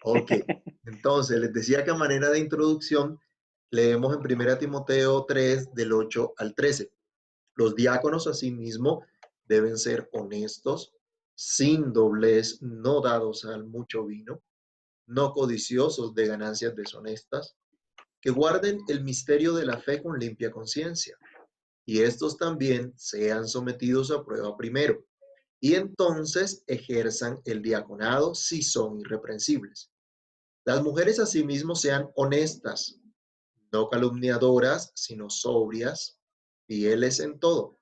Ok, entonces les decía que a manera de introducción leemos en 1 Timoteo 3 del 8 al 13. Los diáconos asimismo deben ser honestos, sin doblez, no dados al mucho vino, no codiciosos de ganancias deshonestas, que guarden el misterio de la fe con limpia conciencia, y estos también sean sometidos a prueba primero, y entonces ejerzan el diaconado si son irreprensibles. Las mujeres asimismo sean honestas, no calumniadoras, sino sobrias, fieles en todo.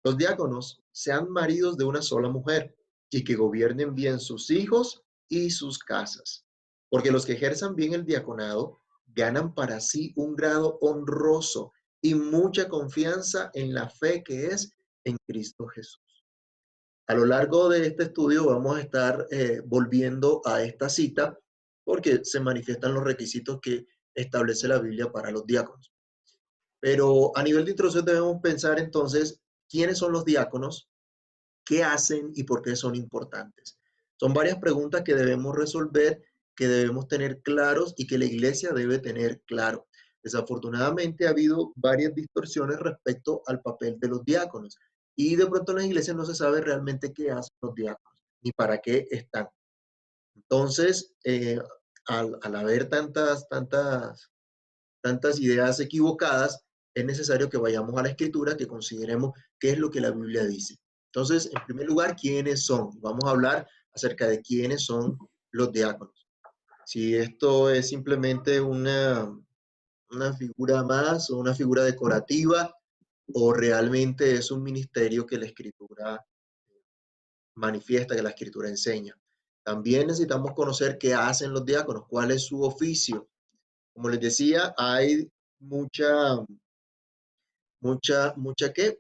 Los diáconos sean maridos de una sola mujer y que gobiernen bien sus hijos y sus casas, porque los que ejerzan bien el diaconado ganan para sí un grado honroso y mucha confianza en la fe que es en Cristo Jesús. A lo largo de este estudio vamos a estar volviendo a esta cita porque se manifiestan los requisitos que establece la Biblia para los diáconos. Pero a nivel de introducción debemos pensar entonces quiénes son los diáconos, qué hacen y por qué son importantes. Son varias preguntas que debemos resolver, que debemos tener claros y que la iglesia debe tener claro. Desafortunadamente ha habido varias distorsiones respecto al papel de los diáconos y de pronto en las iglesias no se sabe realmente qué hacen los diáconos ni para qué están. Entonces, al haber tantas ideas equivocadas, es necesario que vayamos a la escritura, que consideremos qué es lo que la Biblia dice. Entonces, en primer lugar, ¿quiénes son? Vamos a hablar acerca de quiénes son los diáconos. Si esto es simplemente una figura más o una figura decorativa o realmente es un ministerio que la escritura manifiesta, que la escritura enseña. También necesitamos conocer qué hacen los diáconos, cuál es su oficio. Como les decía, hay mucha, mucha que,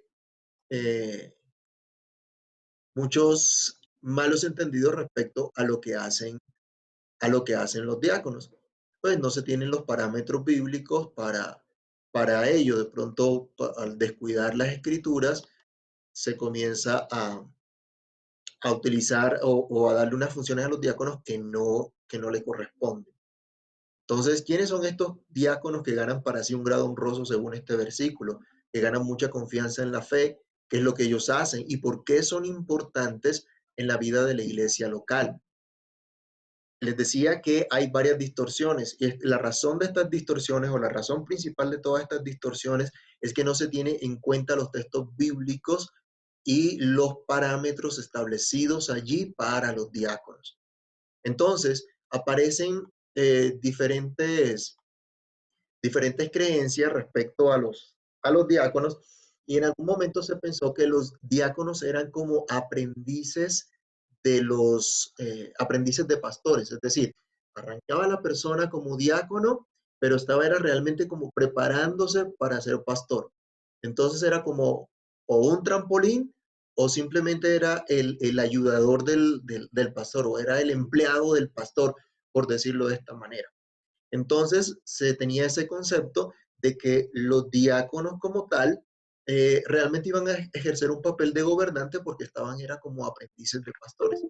eh, muchos malos entendidos respecto a lo que hacen los diáconos. Pues no se tienen los parámetros bíblicos para ello. De pronto, al descuidar las escrituras, se comienza a utilizar o a darle unas funciones a los diáconos que no le corresponden. Entonces, ¿quiénes son estos diáconos que ganan para sí un grado honroso según este versículo? Que ganan mucha confianza en la fe, qué es lo que ellos hacen y por qué son importantes en la vida de la iglesia local. Les decía que hay varias distorsiones y la razón de estas distorsiones o la razón principal de todas estas distorsiones es que no se tiene en cuenta los textos bíblicos y los parámetros establecidos allí para los diáconos. Entonces, aparecen diferentes creencias respecto a los diáconos y en algún momento se pensó que los diáconos eran como aprendices de los aprendices de pastores, es decir, arrancaba la persona como diácono, pero era realmente como preparándose para ser pastor. Entonces era como o un trampolín o simplemente era el ayudador del pastor o era el empleado del pastor, por decirlo de esta manera. Entonces se tenía ese concepto de que los diáconos como tal realmente iban a ejercer un papel de gobernante porque era como aprendices de pastores.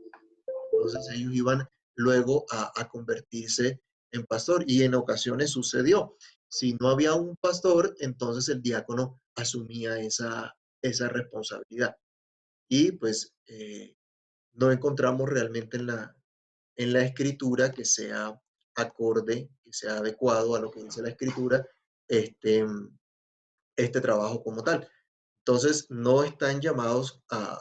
Entonces ellos iban luego a convertirse en pastor y en ocasiones sucedió. Si no había un pastor, entonces el diácono asumía esa responsabilidad. Y pues no encontramos realmente en la escritura que sea acorde, que sea adecuado a lo que dice la escritura, este, este trabajo como tal. Entonces, no están llamados a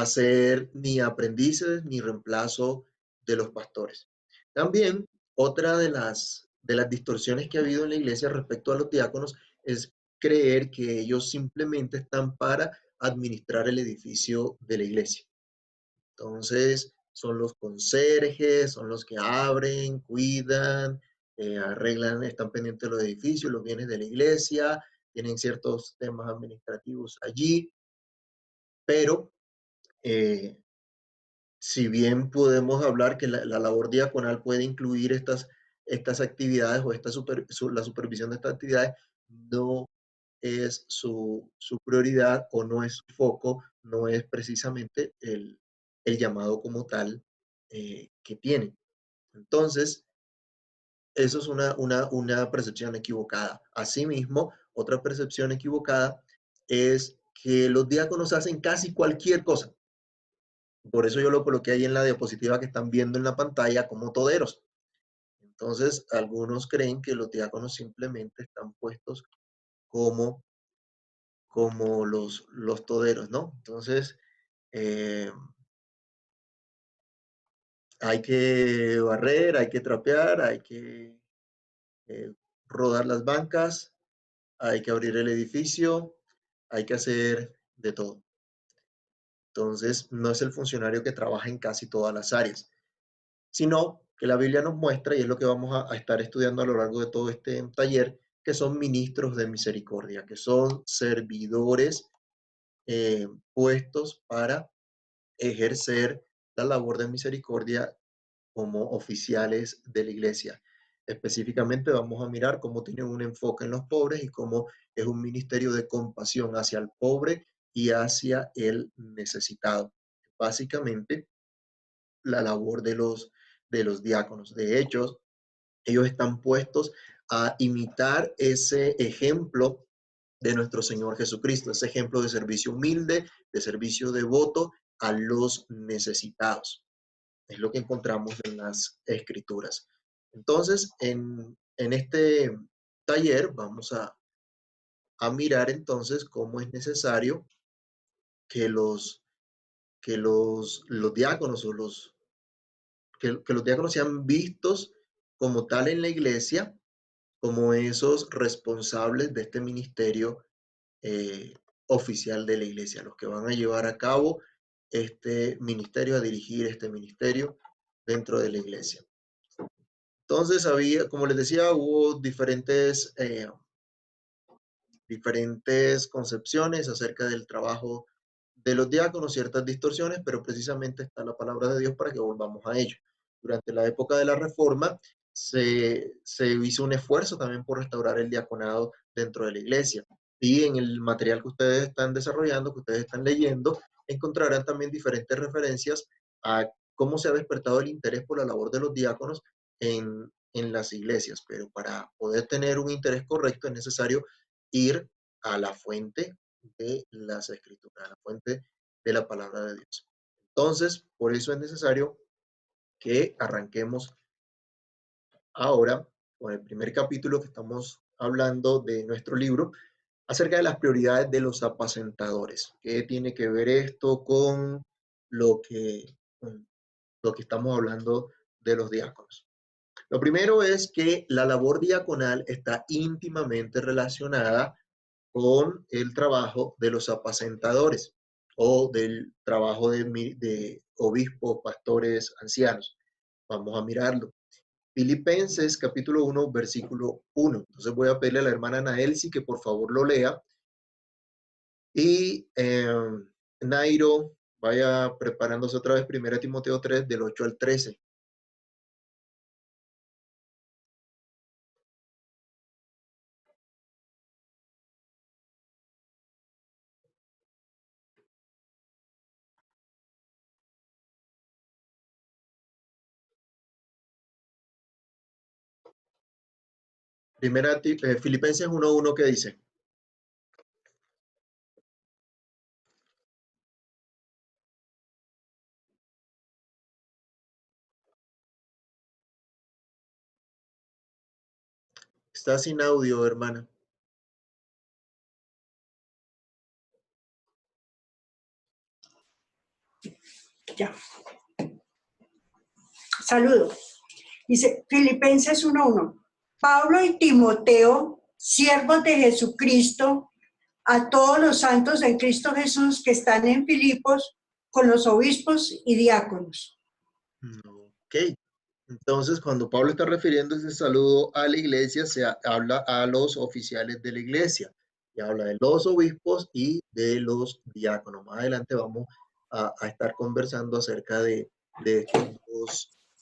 ser ni aprendices ni reemplazo de los pastores. También, otra de las distorsiones que ha habido en la iglesia respecto a los diáconos es creer que ellos simplemente están para administrar el edificio de la iglesia. Entonces, son los conserjes, son los que abren, cuidan, arreglan, están pendientes de los edificios, los bienes de la iglesia, tienen ciertos temas administrativos allí, pero eh, si bien podemos hablar que la labor diaconal puede incluir estas actividades o la supervisión de estas actividades, no es su prioridad o no es su foco, no es precisamente el llamado como tal que tienen. Entonces, eso es una percepción equivocada. Asimismo, otra percepción equivocada es que los diáconos hacen casi cualquier cosa. Por eso yo lo coloqué ahí en la diapositiva que están viendo en la pantalla como toderos. Entonces, algunos creen que los diáconos simplemente están puestos como, como los toderos, ¿no? Entonces, eh, hay que barrer, hay que trapear, hay que eh, rodar las bancas, hay que abrir el edificio, hay que hacer de todo. Entonces, no es el funcionario que trabaja en casi todas las áreas, sino que la Biblia nos muestra, y es lo que vamos a estar estudiando a lo largo de todo este taller, que son ministros de misericordia, que son servidores puestos para ejercer la labor de misericordia como oficiales de la iglesia. Específicamente vamos a mirar cómo tienen un enfoque en los pobres y cómo es un ministerio de compasión hacia el pobre y hacia el necesitado. Básicamente, la labor de los diáconos. De hecho, ellos están puestos a imitar ese ejemplo de nuestro Señor Jesucristo, ese ejemplo de servicio humilde, de servicio devoto a los necesitados. Es lo que encontramos en las escrituras. Entonces, en este taller vamos a mirar entonces cómo es necesario que los diáconos o que los diáconos sean vistos como tal en la iglesia, como esos responsables de este ministerio eh, oficial de la iglesia, los que van a llevar a cabo este ministerio, a dirigir este ministerio dentro de la iglesia. Entonces había, como les decía, hubo diferentes concepciones acerca del trabajo de los diáconos, ciertas distorsiones, pero precisamente está la palabra de Dios para que volvamos a ello. Durante la época de la Reforma se hizo un esfuerzo también por restaurar el diaconado dentro de la iglesia. Y en el material que ustedes están desarrollando, que ustedes están leyendo, encontrarán también diferentes referencias a cómo se ha despertado el interés por la labor de los diáconos en las iglesias. Pero para poder tener un interés correcto es necesario ir a la fuente de las escrituras, a la fuente de la palabra de Dios. Entonces, por eso es necesario que arranquemos ahora con el primer capítulo que estamos hablando de nuestro libro acerca de las prioridades de los apacentadores. ¿Qué tiene que ver esto con lo que estamos hablando de los diáconos? Lo primero es que la labor diaconal está íntimamente relacionada con el trabajo de los apacentadores o del trabajo de obispos, pastores, ancianos. Vamos a mirarlo. Filipenses capítulo 1, versículo 1. Entonces voy a pedirle a la hermana Naelsi que por favor lo lea. Y Nairo vaya preparándose otra vez, 1 Timoteo 3, del 8 al 13. Filipenses 1:1 que dice. Está sin audio, hermana. Ya. Saludos. Dice Filipenses 1:1. Pablo y Timoteo, siervos de Jesucristo, a todos los santos en Cristo Jesús que están en Filipos, con los obispos y diáconos. Ok. Entonces, cuando Pablo está refiriendo ese saludo a la iglesia, se habla a los oficiales de la iglesia, y habla de los obispos y de los diáconos. Más adelante vamos a estar conversando acerca de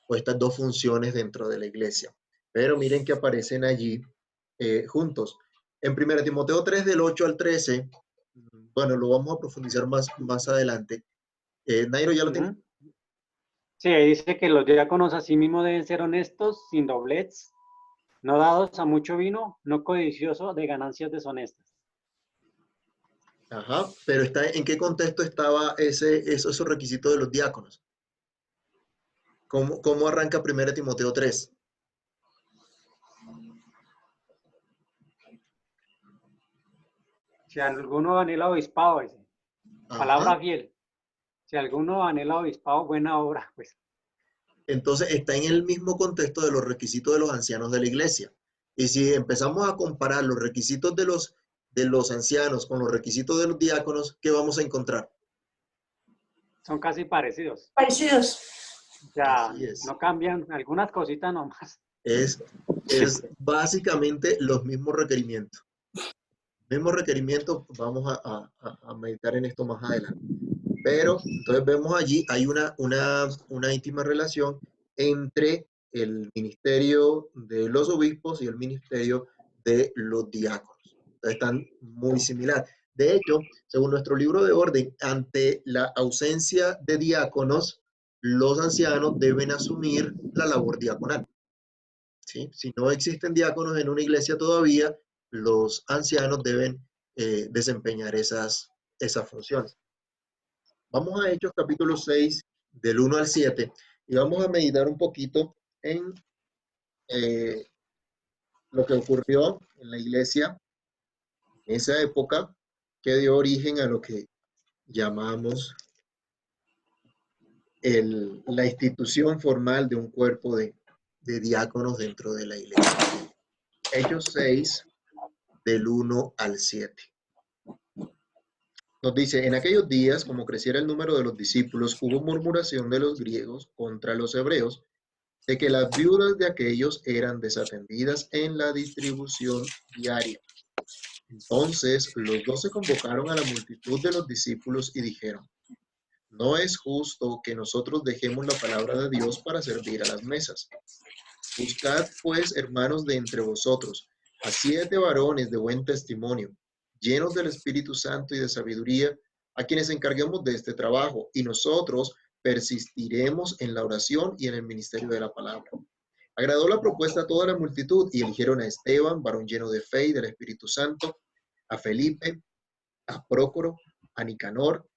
estas dos funciones dentro de la iglesia. Pero miren que aparecen allí juntos. En 1 Timoteo 3, del 8 al 13, bueno, lo vamos a profundizar más adelante. Nairo, ¿ya lo tiene? Sí, ahí dice que los diáconos asimismo deben ser honestos, sin doblez, no dados a mucho vino, no codiciosos de ganancias deshonestas. Ajá, pero ¿en qué contexto estaba esos requisitos de los diáconos? ¿Cómo arranca 1 Timoteo 3? Si alguno anhela obispado, dice, palabra Ajá. fiel. Si alguno anhela obispado, buena obra, pues. Entonces está en el mismo contexto de los requisitos de los ancianos de la iglesia. Y si empezamos a comparar los requisitos de los ancianos con los requisitos de los diáconos, ¿qué vamos a encontrar? Son casi parecidos. Parecidos. O sea, Así es. no cambian algunas cositas nomás. Es básicamente los mismos requerimientos. Mismos requerimientos, vamos a meditar en esto más adelante. Pero entonces vemos allí, hay una íntima relación entre el ministerio de los obispos y el ministerio de los diáconos. Entonces están muy similares. De hecho, según nuestro libro de orden, ante la ausencia de diáconos, los ancianos deben asumir la labor diaconal. ¿Sí? Si no existen diáconos en una iglesia todavía, los ancianos deben desempeñar esas funciones. Vamos a Hechos capítulo 6, del 1 al 7, y vamos a meditar un poquito en lo que ocurrió en la iglesia en esa época, que dio origen a lo que llamamos la institución formal de un cuerpo de diáconos dentro de la iglesia. Hechos 6, del 1 al 7. Nos dice, en aquellos días, como creciera el número de los discípulos, hubo murmuración de los griegos contra los hebreos, de que las viudas de aquellos eran desatendidas en la distribución diaria. Entonces los 12 convocaron a la multitud de los discípulos y dijeron, no es justo que nosotros dejemos la palabra de Dios para servir a las mesas. Buscad, pues, hermanos, de entre vosotros, a 7 varones de buen testimonio, llenos del Espíritu Santo y de sabiduría, a quienes encarguemos de este trabajo, y nosotros persistiremos en la oración y en el ministerio de la palabra. Agradó la propuesta a toda la multitud y eligieron a Esteban, varón lleno de fe y del Espíritu Santo, a Felipe, a Prócoro, a Nicanor,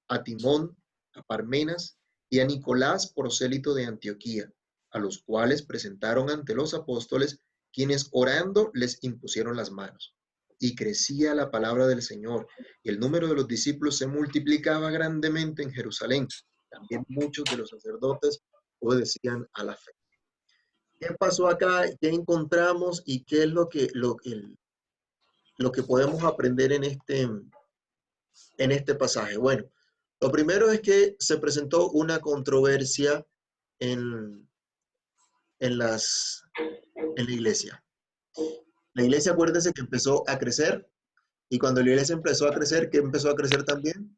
a Timón, a Parmenas y a Nicolás, prosélito de Antioquía, a los cuales presentaron ante los apóstoles, quienes orando les impusieron las manos. Y crecía la palabra del Señor, y el número de los discípulos se multiplicaba grandemente en Jerusalén. También muchos de los sacerdotes obedecían a la fe. ¿Qué pasó acá? ¿Qué encontramos? ¿Y qué es lo que podemos aprender en este pasaje? Bueno, lo primero es que se presentó una controversia en la iglesia. La iglesia, acuérdense que empezó a crecer, y cuando la iglesia empezó a crecer, ¿qué empezó a crecer también?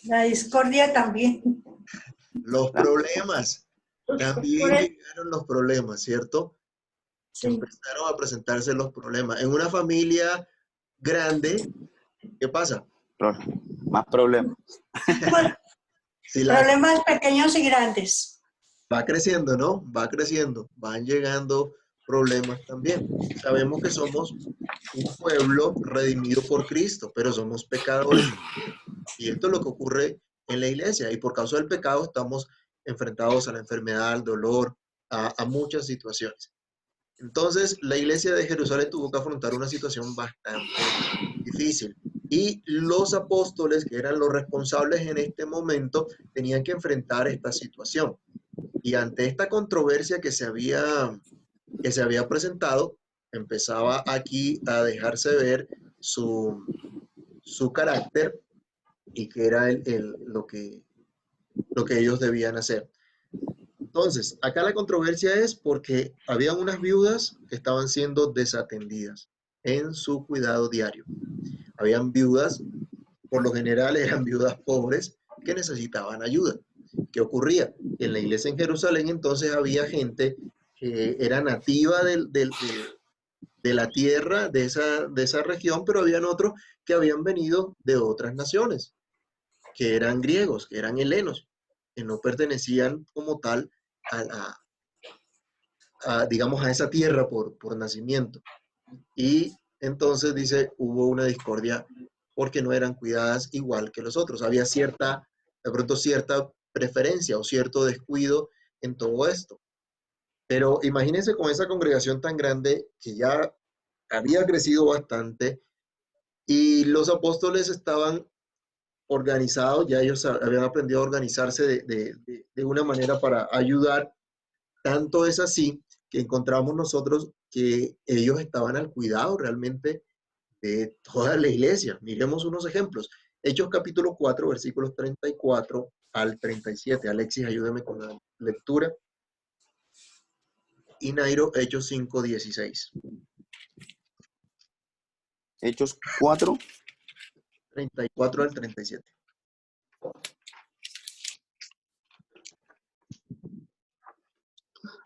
La discordia también. Los problemas. También llegaron los problemas, ¿cierto? Sí. Empezaron a presentarse los problemas. En una familia grande, ¿qué pasa? Más problemas. Si Problemas pequeños y grandes. va creciendo, ¿no? Va creciendo, van llegando problemas también. Sabemos que somos un pueblo redimido por Cristo, pero somos pecadores. Y esto es lo que ocurre en la iglesia. Y por causa del pecado estamos enfrentados a la enfermedad, al dolor, a muchas situaciones. Entonces, la iglesia de Jerusalén tuvo que afrontar una situación bastante difícil. Y los apóstoles, que eran los responsables en este momento, tenían que enfrentar esta situación. Y ante esta controversia que se había presentado, empezaba aquí a dejarse ver su carácter y que era lo que ellos debían hacer. Entonces, acá la controversia es porque habían unas viudas que estaban siendo desatendidas en su cuidado diario. Habían viudas, por lo general eran viudas pobres, que necesitaban ayuda. ¿Qué ocurría? En la iglesia en Jerusalén entonces había gente que era nativa de la tierra, de esa región, pero habían otros que habían venido de otras naciones. que eran griegos, que eran helenos, que no pertenecían como tal digamos, a esa tierra por nacimiento. Y entonces dice, hubo una discordia porque no eran cuidadas igual que los otros. Había de pronto cierta preferencia o cierto descuido en todo esto. Pero imagínense con esa congregación tan grande que ya había crecido bastante y los apóstoles estaban organizados, ya ellos habían aprendido a organizarse de una manera para ayudar. Tanto es así que encontramos nosotros que ellos estaban al cuidado realmente de toda la iglesia. Miremos unos ejemplos. Hechos capítulo 4, versículos 34 al 37. Alexis, ayúdame con la lectura. Y Nairo, Hechos 5, 16. Hechos 4. 34 al 37.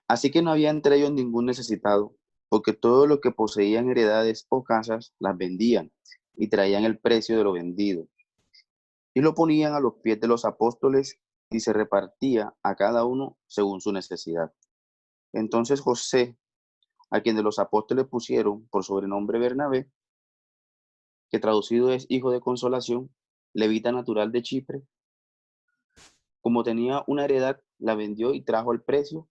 Así que no había entre ellos ningún necesitado, porque todo lo que poseían heredades o casas las vendían y traían el precio de lo vendido y lo ponían a los pies de los apóstoles y se repartía a cada uno según su necesidad. Entonces José, a quien de los apóstoles pusieron por sobrenombre Bernabé, que traducido es hijo de consolación, levita natural de Chipre, como tenía una heredad, la vendió y trajo el precio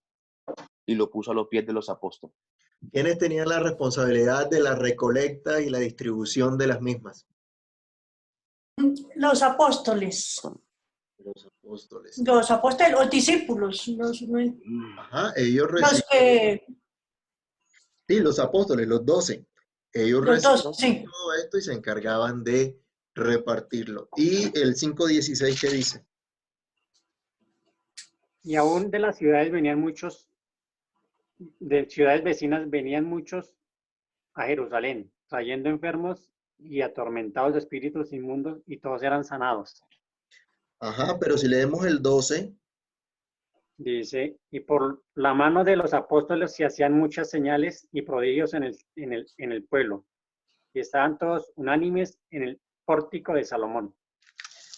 y lo puso a los pies de los apóstoles. ¿Quiénes tenían la responsabilidad de la recolecta y la distribución de las mismas? Los apóstoles. Los apóstoles. Los apóstoles, los discípulos. Ajá, ellos Los recibían. que... Sí, los apóstoles, los 12. Ellos Los recibían dos, sí. todo esto y se encargaban de repartirlo. Y el 5:16, ¿qué dice? Y aún de las ciudades venían muchos, de ciudades vecinas venían muchos a Jerusalén, trayendo enfermos y atormentados de espíritus inmundos, y todos eran sanados. Ajá, pero si leemos el 12, Dice, y por la mano de los apóstoles se hacían muchas señales y prodigios en el pueblo, y estaban todos unánimes en el pórtico de Salomón.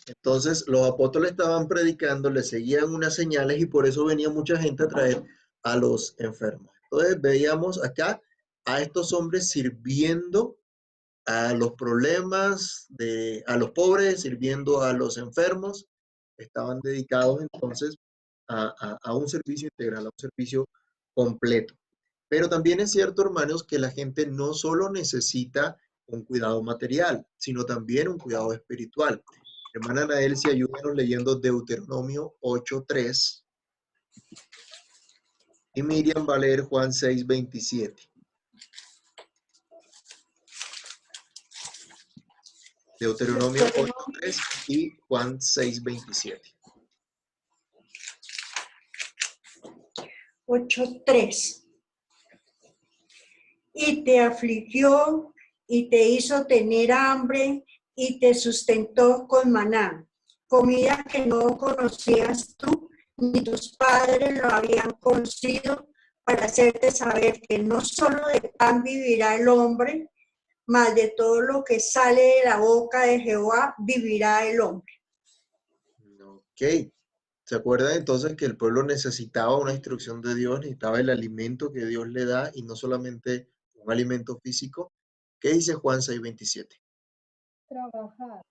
entonces los apóstoles estaban predicando, le seguían unas señales y por eso venía mucha gente a traer a los enfermos. Entonces veíamos acá a estos hombres sirviendo a los problemas, a los pobres, sirviendo a los enfermos. Estaban dedicados entonces a un servicio integral, a un servicio completo. Pero también es cierto, hermanos, que la gente no solo necesita un cuidado material, sino también un cuidado espiritual. Hermana Anael, si ayúdanos leyendo Deuteronomio 8:3 y Miriam va a leer Juan 6:27. Deuteronomio 8:3 y Juan 6:27. 8:3. Y te afligió y te hizo tener hambre y te sustentó con maná, comida que no conocías tú ni tus padres lo habían conocido, para hacerte saber que no solo de pan vivirá el hombre, mas de todo lo que sale de la boca de Jehová vivirá el hombre. Ok. ¿Se acuerdan entonces que el pueblo necesitaba una instrucción de Dios, necesitaba el alimento que Dios le da y no solamente un alimento físico? ¿Qué dice Juan 6:27? Trabajar,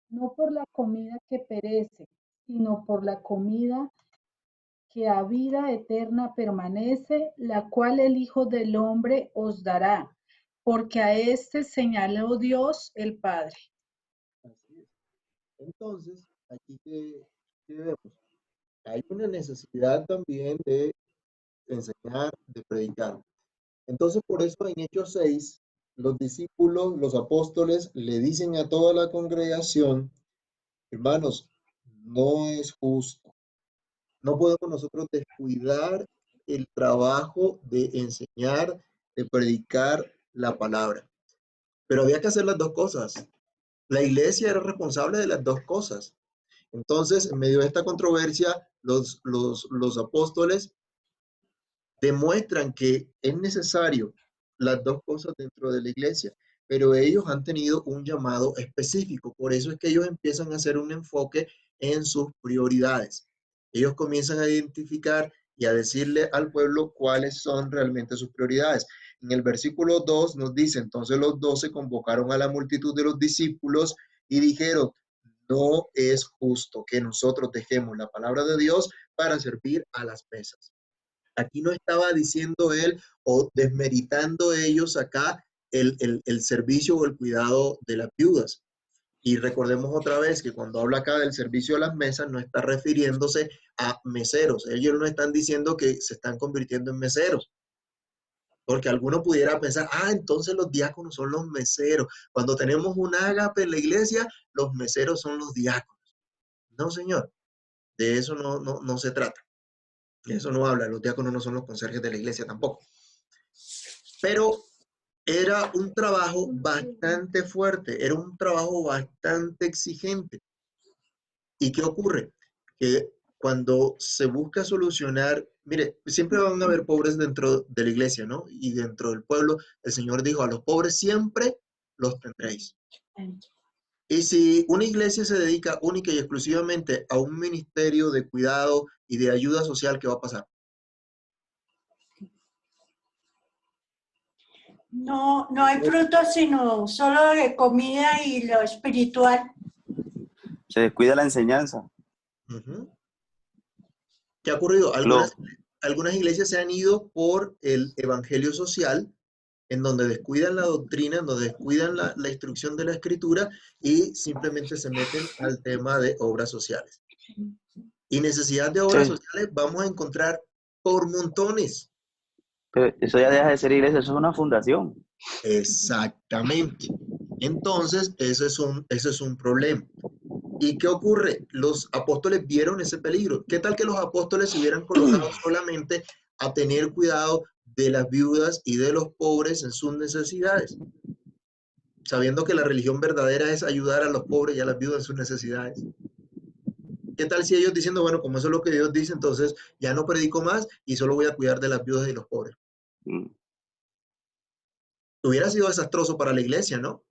no por la comida que perece, sino por la comida que a vida eterna permanece, la cual el Hijo del Hombre os dará, porque a este señaló Dios el Padre. Así es. Entonces, aquí ¿qué vemos? Hay una necesidad también de enseñar, de predicar. Entonces, por eso en Hechos 6, los discípulos, los apóstoles, le dicen a toda la congregación, hermanos, no es justo. No podemos nosotros descuidar el trabajo de enseñar, de predicar la palabra. Pero había que hacer las dos cosas. La iglesia era responsable de las dos cosas. Entonces, en medio de esta controversia, los apóstoles demuestran que es necesario las dos cosas dentro de la iglesia. pero ellos han tenido un llamado específico. Por eso es que ellos empiezan a hacer un enfoque en sus prioridades. Ellos comienzan a identificar y a decirle al pueblo cuáles son realmente sus prioridades. En el versículo 2 nos dice, entonces los 12 convocaron a la multitud de los discípulos y dijeron, no es justo que nosotros dejemos la palabra de Dios para servir a las mesas. Aquí no estaba diciendo él o desmeritando ellos acá el servicio o el cuidado de las viudas. Y recordemos otra vez que cuando habla acá del servicio a las mesas, no está refiriéndose a meseros. Ellos no están diciendo que se están convirtiendo en meseros. Porque alguno pudiera pensar, entonces los diáconos son los meseros. Cuando tenemos un ágape en la iglesia, los meseros son los diáconos. No, señor. De eso no se trata. De eso no habla. Los diáconos no son los conserjes de la iglesia tampoco. Pero era un trabajo bastante fuerte, era un trabajo bastante exigente. ¿Y qué ocurre? Que cuando se busca solucionar, mire, siempre van a haber pobres dentro de la iglesia, ¿no? Y dentro del pueblo, el Señor dijo, a los pobres siempre los tendréis. Y si una iglesia se dedica única y exclusivamente a un ministerio de cuidado y de ayuda social, ¿qué va a pasar? No hay fruto sino solo de comida y lo espiritual. Se descuida la enseñanza. ¿Qué ha ocurrido? Algunas iglesias se han ido por el evangelio social, en donde descuidan la doctrina, en donde descuidan la instrucción de la escritura y simplemente se meten al tema de obras sociales. Y necesidad de obras sociales vamos a encontrar por montones. Pero eso ya deja de ser iglesia, eso es una fundación. Exactamente. Entonces, ese es un problema. ¿Y qué ocurre? Los apóstoles vieron ese peligro. ¿Qué tal que los apóstoles se hubieran colocado solamente a tener cuidado de las viudas y de los pobres en sus necesidades? Sabiendo que la religión verdadera es ayudar a los pobres y a las viudas en sus necesidades. ¿Qué tal si ellos diciendo, bueno, como eso es lo que Dios dice, entonces ya no predico más y solo voy a cuidar de las viudas y los pobres? Hubiera sido desastroso para la iglesia, ¿no?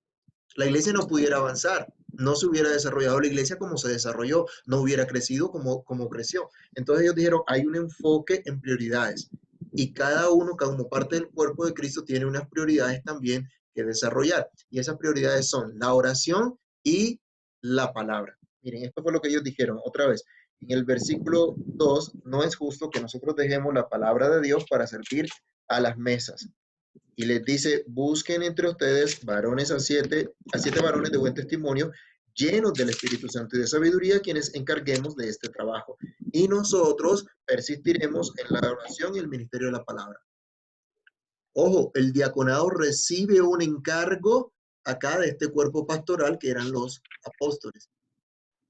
La iglesia no pudiera avanzar, no se hubiera desarrollado la iglesia como se desarrolló, no hubiera crecido como creció. Entonces ellos dijeron, hay un enfoque en prioridades y cada uno, como parte del cuerpo de Cristo, tiene unas prioridades también que desarrollar. Y esas prioridades son la oración y la palabra. Miren, esto fue lo que ellos dijeron otra vez. En el versículo 2, no es justo que nosotros dejemos la palabra de Dios para servir a las mesas. Y les dice, busquen entre ustedes varones a siete varones de buen testimonio, llenos del Espíritu Santo y de sabiduría, quienes encarguemos de este trabajo. Y nosotros persistiremos en la oración y el ministerio de la palabra. Ojo, el diaconado recibe un encargo acá de este cuerpo pastoral que eran los apóstoles.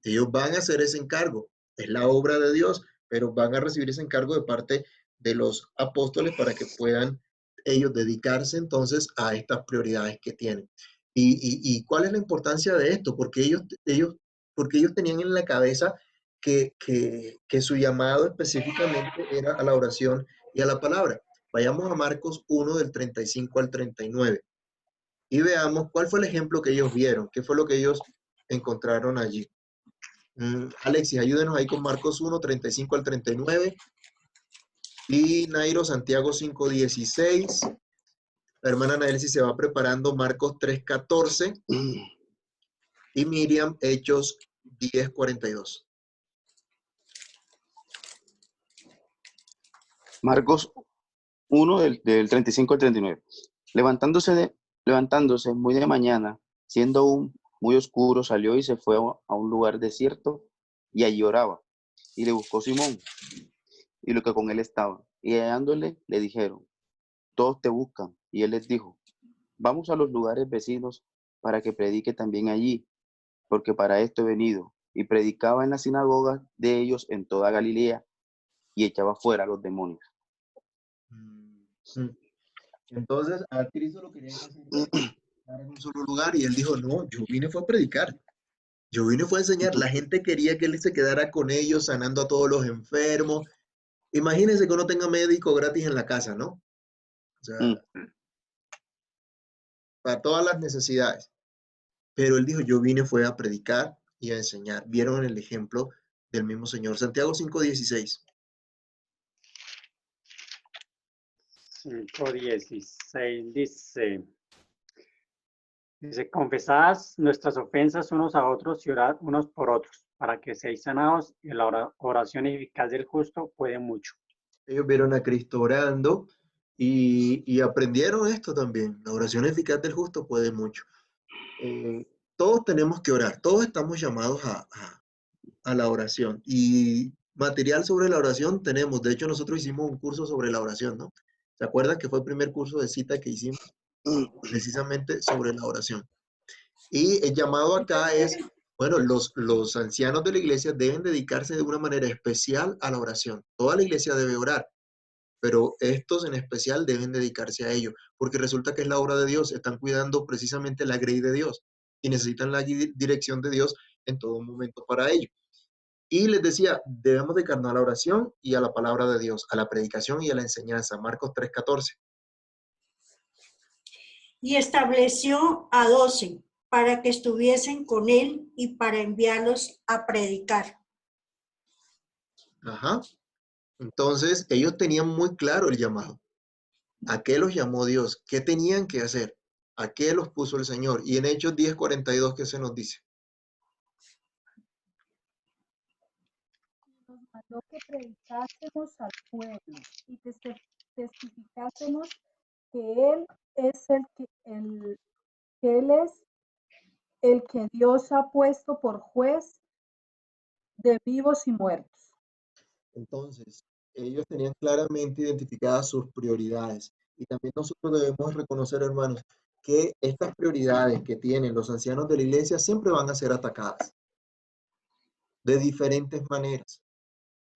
Ellos van a hacer ese encargo. Es la obra de Dios, pero van a recibir ese encargo de parte de los apóstoles para que puedan ellos dedicarse entonces a estas prioridades que tienen. ¿Y cuál es la importancia de esto? Porque ellos tenían en la cabeza que su llamado específicamente era a la oración y a la palabra. Vayamos a Marcos 1 del 35 al 39 y veamos cuál fue el ejemplo que ellos vieron, qué fue lo que ellos encontraron allí. Alexis, ayúdenos ahí con Marcos 1, 35 al 39. Y Nairo, Santiago 5:16. La hermana Naelsi se va preparando Marcos 3:14. Y Miriam, Hechos 10:42. Marcos 1 del 35 al 39. Levantándose muy de mañana, siendo aún muy oscuro, salió y se fue a un lugar desierto y allí oraba. Y le buscó Simón y lo que con él estaba. Y hallándole, le dijeron, todos te buscan. Y él les dijo, vamos a los lugares vecinos para que predique también allí, porque para esto he venido. Y predicaba en las sinagogas de ellos en toda Galilea y echaba fuera a los demonios. Entonces, a Cristo lo querían hacer en un solo lugar y él dijo, no, yo vine fue a predicar. Yo vine fue a enseñar. La gente quería que él se quedara con ellos, sanando a todos los enfermos. Imagínense que uno tenga médico gratis en la casa, ¿no? O sea, para todas las necesidades. Pero él dijo, yo vine fue a predicar y a enseñar. Vieron el ejemplo del mismo Señor. Santiago 5:16. 5:16 dice, confesad nuestras ofensas unos a otros y orad unos por otros, para que seáis sanados, y la oración eficaz del justo puede mucho. Ellos vieron a Cristo orando y aprendieron esto también. La oración eficaz del justo puede mucho. Todos tenemos que orar, todos estamos llamados a la oración. Y material sobre la oración tenemos. De hecho, nosotros hicimos un curso sobre la oración, ¿no? ¿Se acuerdan que fue el primer curso de cita que hicimos? Precisamente sobre la oración. Y el llamado acá es, bueno, los ancianos de la iglesia deben dedicarse de una manera especial a la oración. Toda la iglesia debe orar, pero estos en especial deben dedicarse a ello, porque resulta que es la obra de Dios, están cuidando precisamente la grey de Dios y necesitan la dirección de Dios en todo momento para ello. Y les decía, debemos dedicarnos a la oración y a la palabra de Dios, a la predicación y a la enseñanza. Marcos 3:14. Y estableció a 12 para que estuviesen con él y para enviarlos a predicar. Ajá. Entonces, ellos tenían muy claro el llamado. ¿A qué los llamó Dios? ¿Qué tenían que hacer? ¿A qué los puso el Señor? Y en Hechos 10:42, ¿qué se nos dice? Nos mandó que predicásemos al pueblo y testificásemos que Él es que Él es el que Dios ha puesto por juez de vivos y muertos. Entonces, ellos tenían claramente identificadas sus prioridades. Y también nosotros debemos reconocer, hermanos, que estas prioridades que tienen los ancianos de la iglesia siempre van a ser atacadas de diferentes maneras,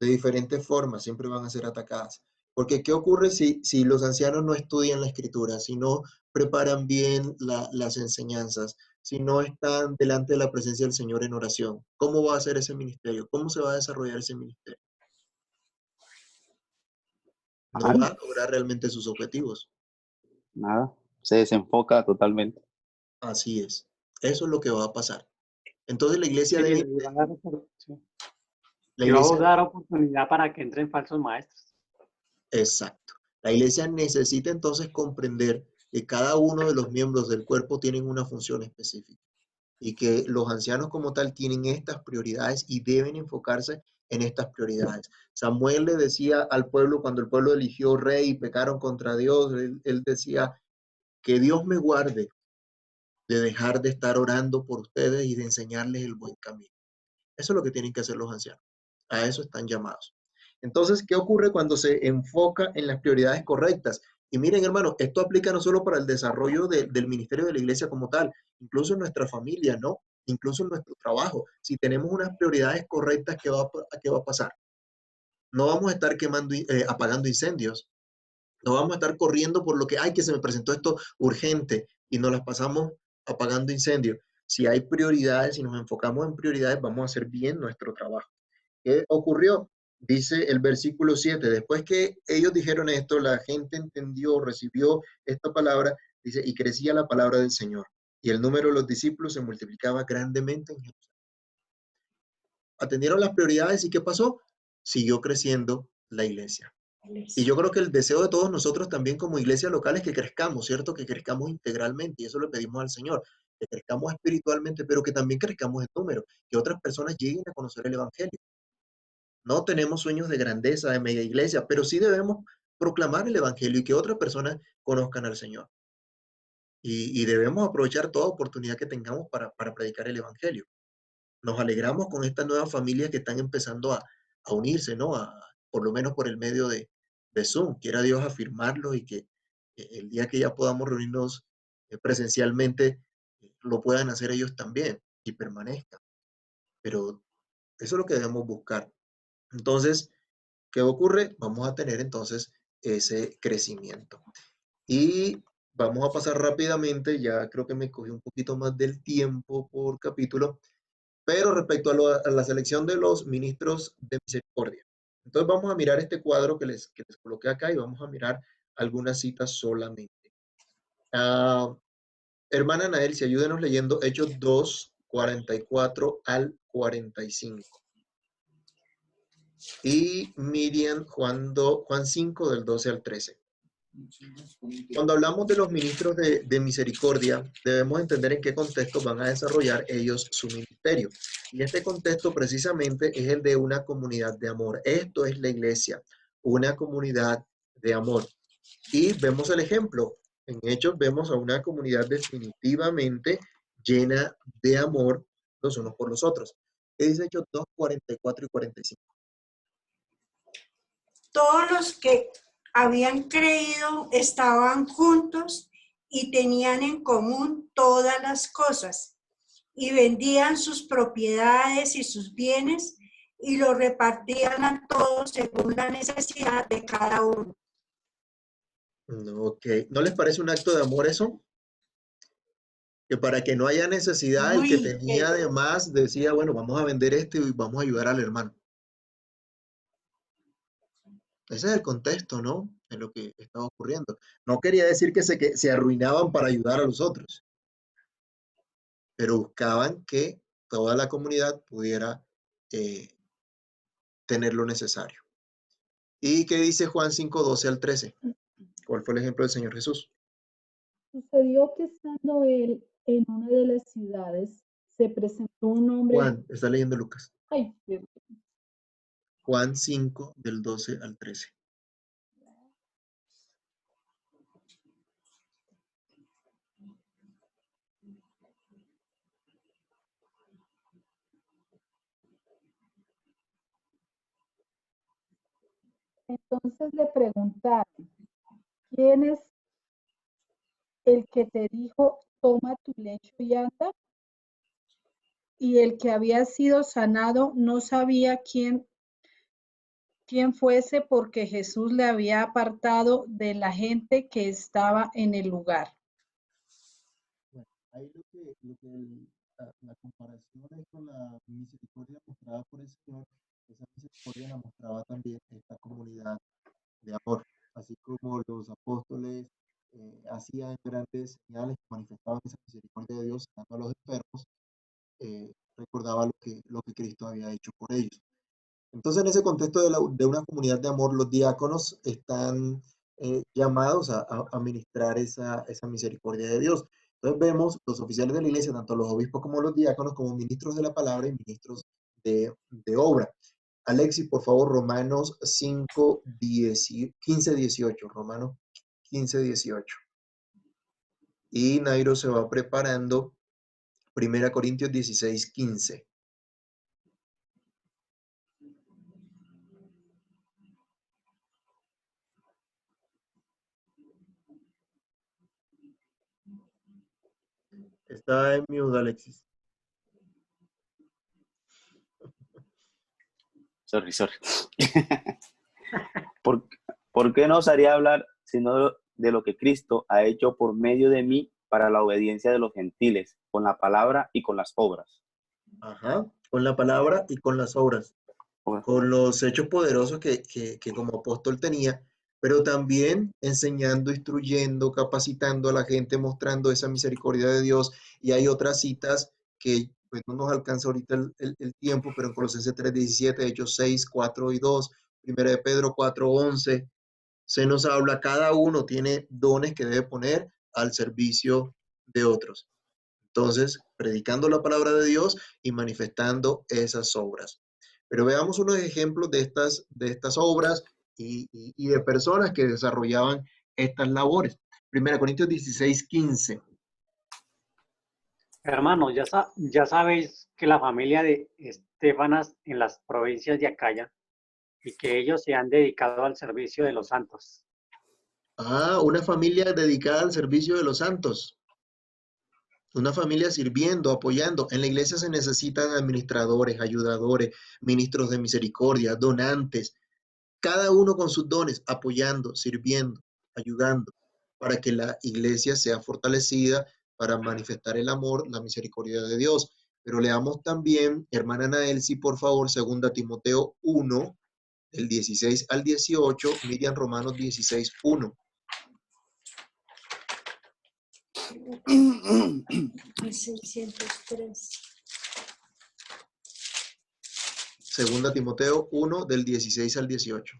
de diferentes formas, siempre van a ser atacadas. Porque ¿qué ocurre si los ancianos no estudian la escritura, si no preparan bien las enseñanzas, si no están delante de la presencia del Señor en oración? ¿Cómo va a ser ese ministerio? ¿Cómo se va a desarrollar ese ministerio? No va a lograr realmente sus objetivos. Nada, se desenfoca totalmente. Así es. Eso es lo que va a pasar. Entonces la iglesia Sí, debe, la y va a iglesia, dar oportunidad para que entren falsos maestros. exacto. La iglesia necesita entonces comprender que cada uno de los miembros del cuerpo tienen una función específica y que los ancianos como tal tienen estas prioridades y deben enfocarse en estas prioridades. Samuel le decía al pueblo cuando el pueblo eligió rey y pecaron contra Dios, él decía que Dios me guarde de dejar de estar orando por ustedes y de enseñarles el buen camino. Eso es lo que tienen que hacer los ancianos. A eso están llamados. Entonces, ¿qué ocurre cuando se enfoca en las prioridades correctas? Y miren, hermanos, esto aplica no solo para el desarrollo del ministerio de la iglesia como tal, incluso en nuestra familia, ¿no? Incluso en nuestro trabajo. Si tenemos unas prioridades correctas, ¿qué va a pasar? No vamos a estar apagando incendios. No vamos a estar corriendo por lo que, ay, que se me presentó esto urgente y nos las pasamos apagando incendios. Si hay prioridades, si nos enfocamos en prioridades, vamos a hacer bien nuestro trabajo. ¿Qué ocurrió? Dice el versículo 7, después que ellos dijeron esto, la gente entendió, recibió esta palabra, dice, y crecía la palabra del Señor. Y el número de los discípulos se multiplicaba grandemente en Jerusalén. Atendieron las prioridades y ¿qué pasó? Siguió creciendo la iglesia. Y yo creo que el deseo de todos nosotros también como iglesia local es que crezcamos, ¿cierto? Que crezcamos integralmente y eso le pedimos al Señor, que crezcamos espiritualmente, pero que también crezcamos en número, que otras personas lleguen a conocer el Evangelio. No tenemos sueños de grandeza, de mega iglesia, pero sí debemos proclamar el Evangelio y que otras personas conozcan al Señor. Y debemos aprovechar toda oportunidad que tengamos para predicar el Evangelio. Nos alegramos con estas nuevas familias que están empezando a unirse, ¿no? Por lo menos por el medio de Zoom. Quiera Dios afirmarlo y que el día que ya podamos reunirnos presencialmente, lo puedan hacer ellos también y permanezcan. Pero eso es lo que debemos buscar. Entonces, ¿qué ocurre? Vamos a tener entonces ese crecimiento. Y vamos a pasar rápidamente, ya creo que me cogí un poquito más del tiempo por capítulo, pero respecto a la selección de los ministros de misericordia. Entonces vamos a mirar este cuadro que les coloqué acá y vamos a mirar algunas citas solamente. hermana Naelsi, ayúdenos leyendo Hechos 2, 44 al 45. Y Miriam, Juan 5, del 12 al 13. Cuando hablamos de los ministros de misericordia, debemos entender en qué contexto van a desarrollar ellos su ministerio. Y este contexto precisamente es el de una comunidad de amor. Esto es la iglesia, una comunidad de amor. Y vemos el ejemplo. En Hechos vemos a una comunidad definitivamente llena de amor los unos por los otros. Es Hechos 2, 44 y 45. Todos los que habían creído estaban juntos y tenían en común todas las cosas, y vendían sus propiedades y sus bienes y los repartían a todos según la necesidad de cada uno. Ok, ¿no les parece un acto de amor eso? Que para que no haya necesidad, el que Uy, tenía además decía, bueno, vamos a vender esto y vamos a ayudar al hermano. Ese es el contexto, ¿no? En lo que estaba ocurriendo. No quería decir que se arruinaban para ayudar a los otros, pero buscaban que toda la comunidad pudiera tener lo necesario. ¿Y qué dice Juan 5, 12 al 13? ¿Cuál fue el ejemplo del Señor Jesús? Sucedió que estando él en una de las ciudades, se presentó un hombre. Juan, está leyendo Lucas. Ay, perdón. Juan 5, del 12 al 13. Entonces le preguntaron, ¿quién es el que te dijo, toma tu lecho y anda? Y el que había sido sanado no sabía quién fuese, porque Jesús le había apartado de la gente que estaba en el lugar. Bueno, ahí la comparación es con la misericordia mostrada por el Señor. Esa misericordia la mostraba también esta comunidad de amor, así como los apóstoles hacían grandes señales que manifestaban esa misericordia de Dios sanando a los enfermos, recordaba lo que Cristo había hecho por ellos. Entonces, en ese contexto de una comunidad de amor, los diáconos están llamados a ministrar esa misericordia de Dios. Entonces, vemos los oficiales de la iglesia, tanto los obispos como los diáconos, como ministros de la palabra y ministros de obra. Alexis, por favor, Romanos 5, 15, 18. Romanos 15, 18. Y Nairo se va preparando 1 Corintios 16, 15. Está en mute, Alexis. Sorry. ¿Por qué no osaría hablar sino de lo que Cristo ha hecho por medio de mí para la obediencia de los gentiles, con la palabra y con las obras? Ajá, con la palabra y con las obras, con los hechos poderosos que como apóstol tenía, pero también enseñando, instruyendo, capacitando a la gente, mostrando esa misericordia de Dios. Y hay otras citas que pues, no nos alcanza ahorita el tiempo, pero en Colosenses 3:17, Hechos 6, 4 y 2, 1 de Pedro 4:11, se nos habla, cada uno tiene dones que debe poner al servicio de otros. Entonces, predicando la palabra de Dios y manifestando esas obras. Pero veamos unos ejemplos de estas obras y de personas que desarrollaban estas labores. 1 Corintios 16, 15. Hermano, ya sabéis que la familia de Estefanas en las provincias de Acaya y que ellos se han dedicado al servicio de los santos. Una familia dedicada al servicio de los santos. Una familia sirviendo, apoyando. En la iglesia se necesitan administradores, ayudadores, ministros de misericordia, donantes, cada uno con sus dones, apoyando, sirviendo, ayudando, para que la iglesia sea fortalecida, para manifestar el amor, la misericordia de Dios. Pero leamos también, hermana Naelsi, por favor, 2 Timoteo 1, del 16 al 18, Miriam Romanos 16, 1. El 603. Segunda Timoteo 1, del 16 al 18.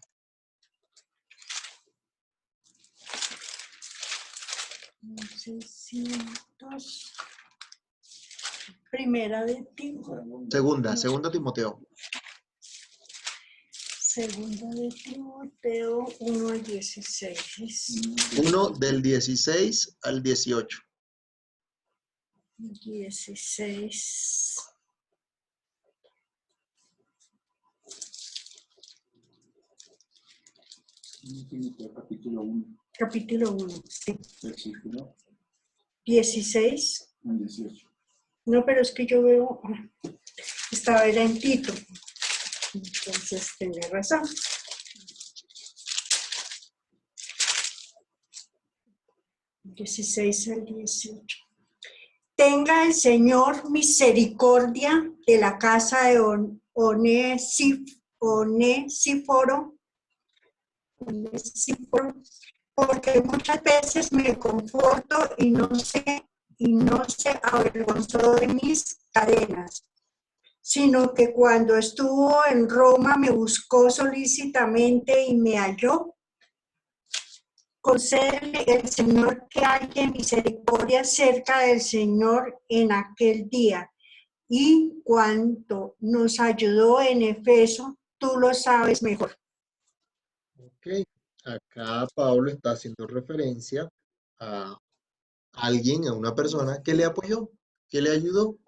El 600. Primera de Timoteo. Segunda Timoteo. Segunda de Timoteo 1 al 16. 1 del 16 al 18. 16. Capítulo 1, Capítulo 1, sí. versículo 16. 18. No, pero es que yo veo, estaba era en Tito. Entonces tenía razón. (16 al 18). Tenga el Señor misericordia de la casa de Onesíforo, porque muchas veces me conforto y no se avergonzó de mis cadenas, sino que cuando estuvo en Roma me buscó solícitamente y me halló. Concédele el Señor que haya misericordia cerca del Señor en aquel día. Y cuanto nos ayudó en Efeso, tú lo sabes mejor. Ok, acá Pablo está haciendo referencia a alguien, a una persona que le apoyó, que le ayudó,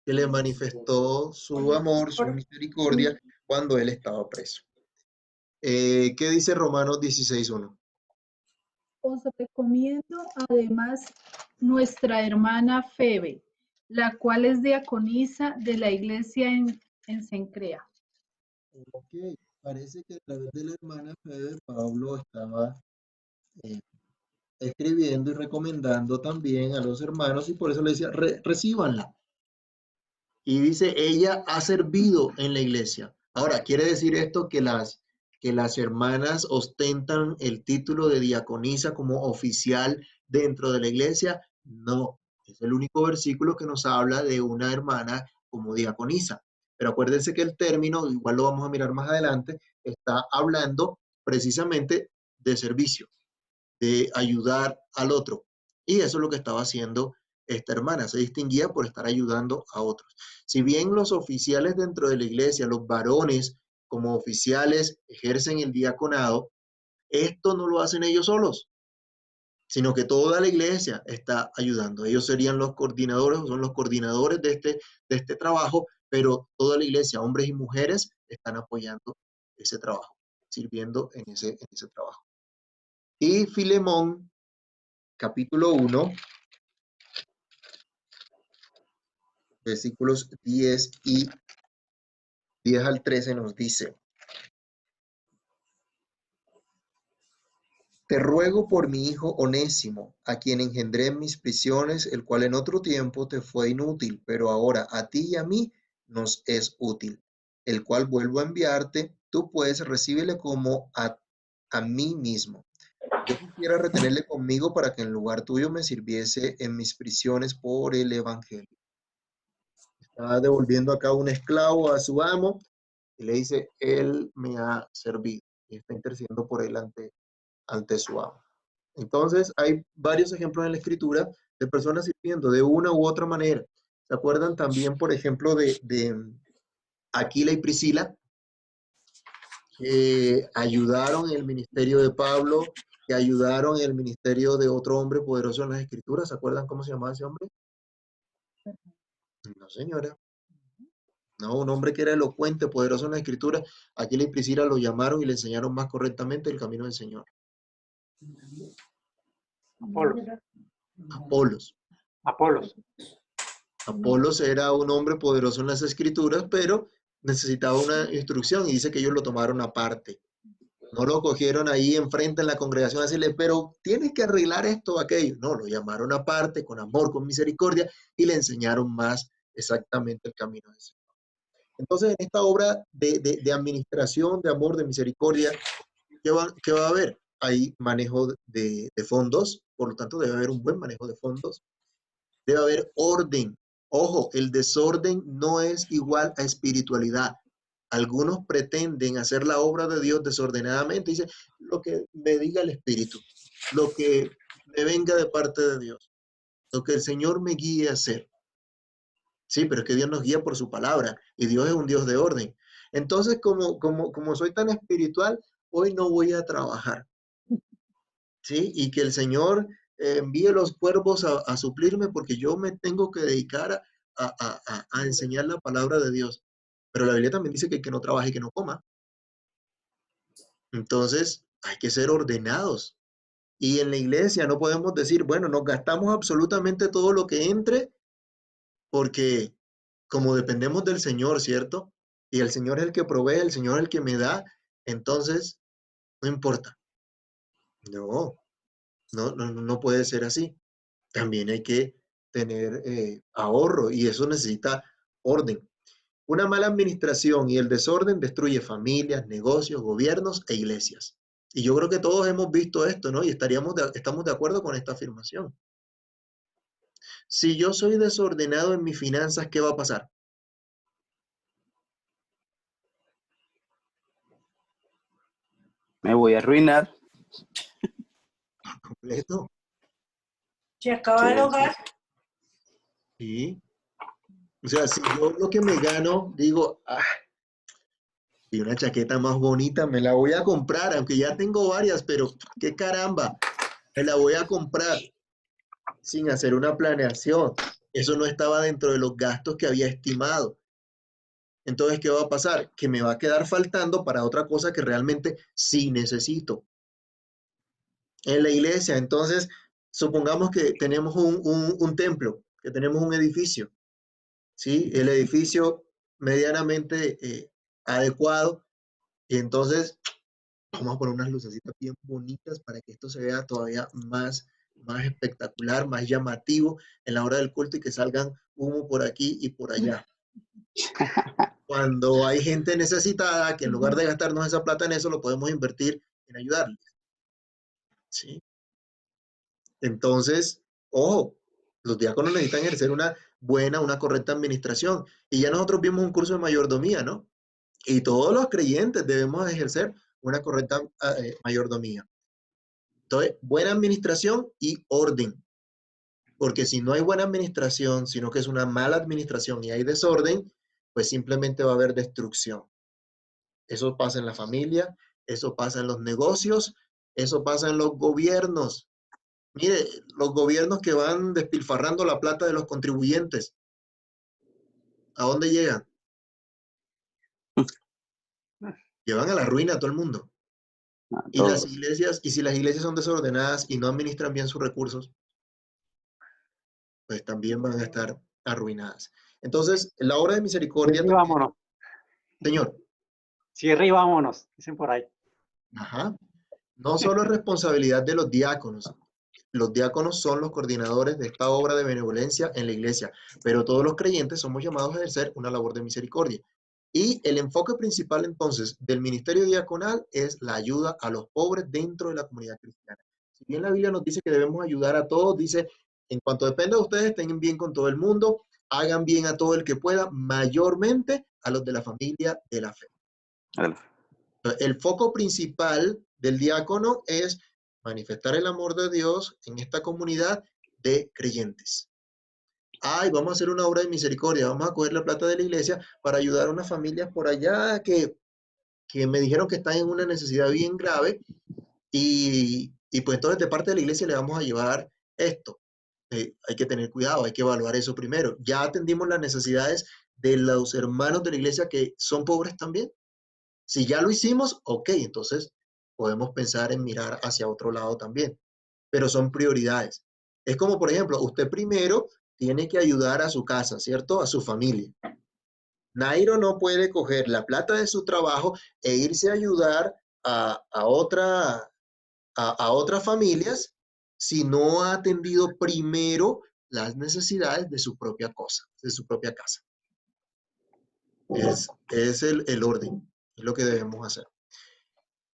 que le manifestó su amor, su misericordia cuando él estaba preso. ¿Qué dice Romanos 16:1? Os recomiendo además nuestra hermana Febe, la cual es diaconisa de la iglesia en Cencrea. Ok, parece que a través de la hermana Febe, Pablo estaba escribiendo y recomendando también a los hermanos y por eso le decía, recíbanla. Y dice, ella ha servido en la iglesia. Ahora, ¿quiere decir esto que las hermanas ostentan el título de diaconisa como oficial dentro de la iglesia? No, es el único versículo que nos habla de una hermana como diaconisa. Pero acuérdense que el término, igual lo vamos a mirar más adelante, está hablando precisamente de servicio, de ayudar al otro. Y eso es lo que estaba haciendo esta hermana, se distinguía por estar ayudando a otros. Si bien los oficiales dentro de la iglesia, los varones como oficiales ejercen el diaconado, esto no lo hacen ellos solos, sino que toda la iglesia está ayudando. Ellos serían los coordinadores, o son los coordinadores de este trabajo, pero toda la iglesia, hombres y mujeres, están apoyando ese trabajo, sirviendo en ese trabajo. Y Filemón, capítulo 1, versículos 10 al 13 nos dice, te ruego por mi hijo Onésimo, a quien engendré en mis prisiones, el cual en otro tiempo te fue inútil, pero ahora a ti y a mí nos es útil, el cual vuelvo a enviarte, tú pues recíbele como a mí mismo. Yo quisiera retenerle conmigo para que en lugar tuyo me sirviese en mis prisiones por el evangelio. Está devolviendo acá un esclavo a su amo y le dice, él me ha servido y está intercediendo por él ante su amo. Entonces, hay varios ejemplos en la escritura de personas sirviendo de una u otra manera. ¿Se acuerdan también, por ejemplo, de Aquila y Priscila, que ayudaron en el ministerio de Pablo, que ayudaron en el ministerio de otro hombre poderoso en las escrituras? ¿Se acuerdan cómo se llamaba ese hombre? No, señora. No, un hombre que era elocuente, poderoso en la escritura. Aquila y Priscila lo llamaron y le enseñaron más correctamente el camino del Señor. Apolos. Apolos. Apolos era un hombre poderoso en las escrituras, pero necesitaba una instrucción y dice que ellos lo tomaron aparte. No lo cogieron ahí enfrente en la congregación a decirle, pero tienes que arreglar esto o aquello. No, lo llamaron aparte, con amor, con misericordia, y le enseñaron más exactamente el camino del Señor. Entonces, en esta obra de administración, de amor, de misericordia, ¿qué va a haber? hay manejo de fondos, por lo tanto debe haber un buen manejo de fondos, debe haber orden. Ojo, el desorden no es igual a espiritualidad. Algunos pretenden hacer la obra de Dios desordenadamente. Dice, lo que me diga el Espíritu, lo que me venga de parte de Dios, lo que el Señor me guíe a hacer. Sí, pero es que Dios nos guía por su palabra y Dios es un Dios de orden. Entonces, como soy tan espiritual, hoy no voy a trabajar. ¿Sí? Y que el Señor envíe los cuervos a suplirme porque yo me tengo que dedicar a enseñar la palabra de Dios. Pero la Biblia también dice que el que no trabaje y que no coma. Entonces, hay que ser ordenados. Y en la iglesia no podemos decir, bueno, nos gastamos absolutamente todo lo que entre porque como dependemos del Señor, ¿cierto? Y el Señor es el que provee, el Señor es el que me da, entonces no importa. No, no puede ser así. También hay que tener ahorro y eso necesita orden. Una mala administración y el desorden destruye familias, negocios, gobiernos e iglesias. Y yo creo que todos hemos visto esto, ¿no? Y estamos de acuerdo con esta afirmación. Si yo soy desordenado en mis finanzas, ¿qué va a pasar? Me voy a arruinar. Completo. Se acaba el hogar. Sí. O sea, si yo lo que me gano, digo, y una chaqueta más bonita, me la voy a comprar, aunque ya tengo varias, pero qué caramba, me la voy a comprar sin hacer una planeación. Eso no estaba dentro de los gastos que había estimado. Entonces, ¿qué va a pasar? Que me va a quedar faltando para otra cosa que realmente sí necesito. En la iglesia, entonces, supongamos que tenemos un templo, que tenemos un edificio, ¿sí? El edificio medianamente adecuado, y entonces vamos a poner unas lucecitas bien bonitas para que esto se vea todavía más espectacular, más llamativo en la hora del culto y que salgan humo por aquí y por allá. Cuando hay gente necesitada, que en lugar de gastarnos esa plata en eso, lo podemos invertir en ayudarles. ¿Sí? Entonces, ojo, los diáconos necesitan ejercer una buena, una correcta administración. Y ya nosotros vimos un curso de mayordomía, ¿no? Y todos los creyentes debemos ejercer una correcta mayordomía. Entonces, buena administración y orden. Porque si no hay buena administración, sino que es una mala administración y hay desorden, pues simplemente va a haber destrucción. Eso pasa en la familia, eso pasa en los negocios, eso pasa en los gobiernos. Mire, los gobiernos que van despilfarrando la plata de los contribuyentes, ¿a dónde llegan? Llevan a la ruina a todo el mundo. A Y las todos. iglesias, y si las iglesias son desordenadas y no administran bien sus recursos, pues también van a estar arruinadas. Entonces, la obra de misericordia Cierre y también, vámonos. Señor, Cierre y vámonos, dicen por ahí. ajá, no solo es responsabilidad de los diáconos son los coordinadores de esta obra de benevolencia en la iglesia, pero todos los creyentes somos llamados a ejercer una labor de misericordia. Y el enfoque principal entonces del ministerio diaconal es la ayuda a los pobres dentro de la comunidad cristiana. Si bien la Biblia nos dice que debemos ayudar a todos, dice, en cuanto dependa de ustedes, estén bien con todo el mundo, hagan bien a todo el que pueda, mayormente a los de la familia de la fe. El foco principal del diácono es manifestar el amor de Dios en esta comunidad de creyentes. Ay, vamos a hacer una obra de misericordia, vamos a coger la plata de la iglesia para ayudar a unas familias por allá que me dijeron que están en una necesidad bien grave y pues entonces de parte de la iglesia le vamos a llevar esto. Hay que tener cuidado, hay que evaluar eso primero. Ya atendimos las necesidades de los hermanos de la iglesia que son pobres también. Si ya lo hicimos, ok, entonces podemos pensar en mirar hacia otro lado también, pero son prioridades. Es como, por ejemplo, usted primero tiene que ayudar a su casa, ¿cierto? A su familia. Nairo no puede coger la plata de su trabajo e irse a ayudar a otras familias si no ha atendido primero las necesidades de su propia cosa, de su propia casa. Es el orden, es lo que debemos hacer.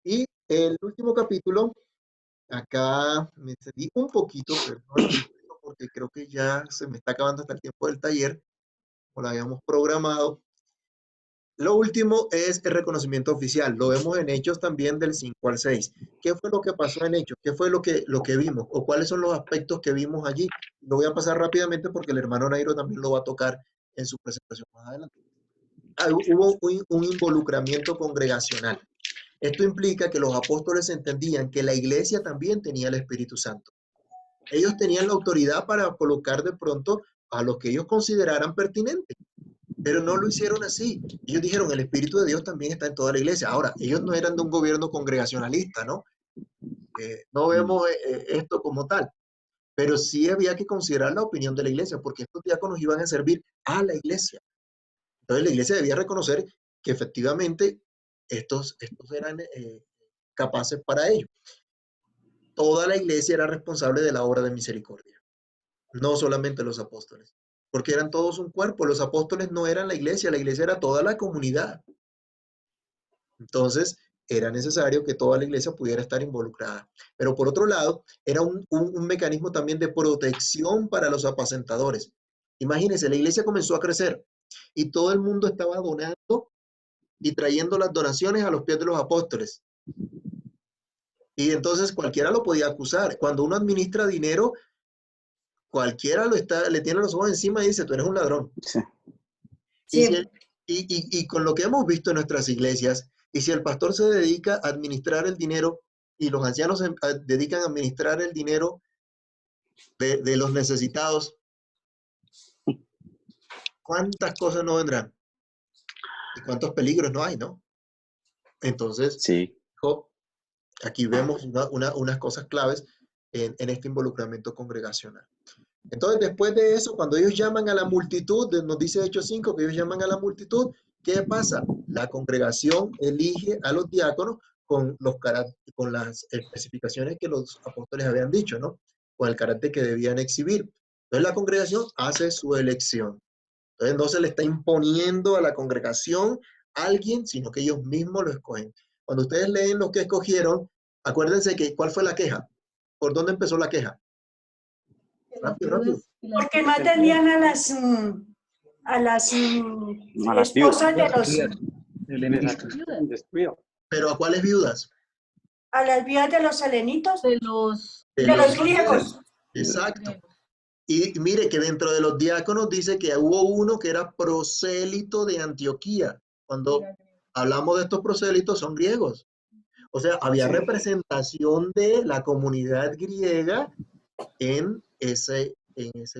Y el último capítulo Acá me excedí un poquito, perdón, porque creo que ya se me está acabando hasta el tiempo del taller, como lo habíamos programado. Lo último es el reconocimiento oficial. Lo vemos en Hechos también del 5 al 6. ¿Qué fue lo que pasó en Hechos? ¿Qué fue lo que vimos? ¿O cuáles son los aspectos que vimos allí? Lo voy a pasar rápidamente porque el hermano Nairo también lo va a tocar en su presentación más adelante. Hubo un involucramiento congregacional. Esto implica que los apóstoles entendían que la iglesia también tenía el Espíritu Santo. Ellos tenían la autoridad para colocar de pronto a los que ellos consideraran pertinentes, pero no lo hicieron así. Ellos dijeron, el Espíritu de Dios también está en toda la iglesia. Ahora, ellos no eran de un gobierno congregacionalista, ¿no? No vemos esto como tal, pero sí había que considerar la opinión de la iglesia, porque estos diáconos iban a servir a la iglesia. Entonces la iglesia debía reconocer que efectivamente estos eran capaces para ello. Toda la iglesia era responsable de la obra de misericordia, no solamente los apóstoles, porque eran todos un cuerpo. Los apóstoles no eran la iglesia era toda la comunidad. Entonces, era necesario que toda la iglesia pudiera estar involucrada. Pero por otro lado, era un mecanismo también de protección para los apacentadores. Imagínense, la iglesia comenzó a crecer y todo el mundo estaba donando y trayendo las donaciones a los pies de los apóstoles. Y entonces cualquiera lo podía acusar. Cuando uno administra dinero, cualquiera le tiene los ojos encima y dice, tú eres un ladrón. Sí. Y con lo que hemos visto en nuestras iglesias, y si el pastor se dedica a administrar el dinero y los ancianos se dedican a administrar el dinero de los necesitados, ¿cuántas cosas no vendrán? ¿Y cuántos peligros no hay, no? Entonces, Sí. aquí vemos unas cosas claves en este involucramiento congregacional. Entonces, después de eso, cuando ellos llaman a la multitud, nos dice Hechos 5 que ellos llaman a la multitud, ¿qué pasa? La congregación elige a los diáconos con las especificaciones que los apóstoles habían dicho, ¿no? Con el carácter que debían exhibir. Entonces, la congregación hace su elección. Entonces, no se le está imponiendo a la congregación a alguien, sino que ellos mismos lo escogen. Cuando ustedes leen lo que escogieron, acuérdense que, ¿cuál fue la queja? ¿Por dónde empezó la queja? Rápido. Porque no atendían a las esposas de los Descuido. ¿Pero a cuáles viudas? a las viudas de los helenitos, De los de los griegos. Exacto. Y mire que dentro de los diáconos dice que hubo uno que era prosélito de Antioquía. Cuando hablamos de estos prosélitos son griegos. O sea, había representación de la comunidad griega en ese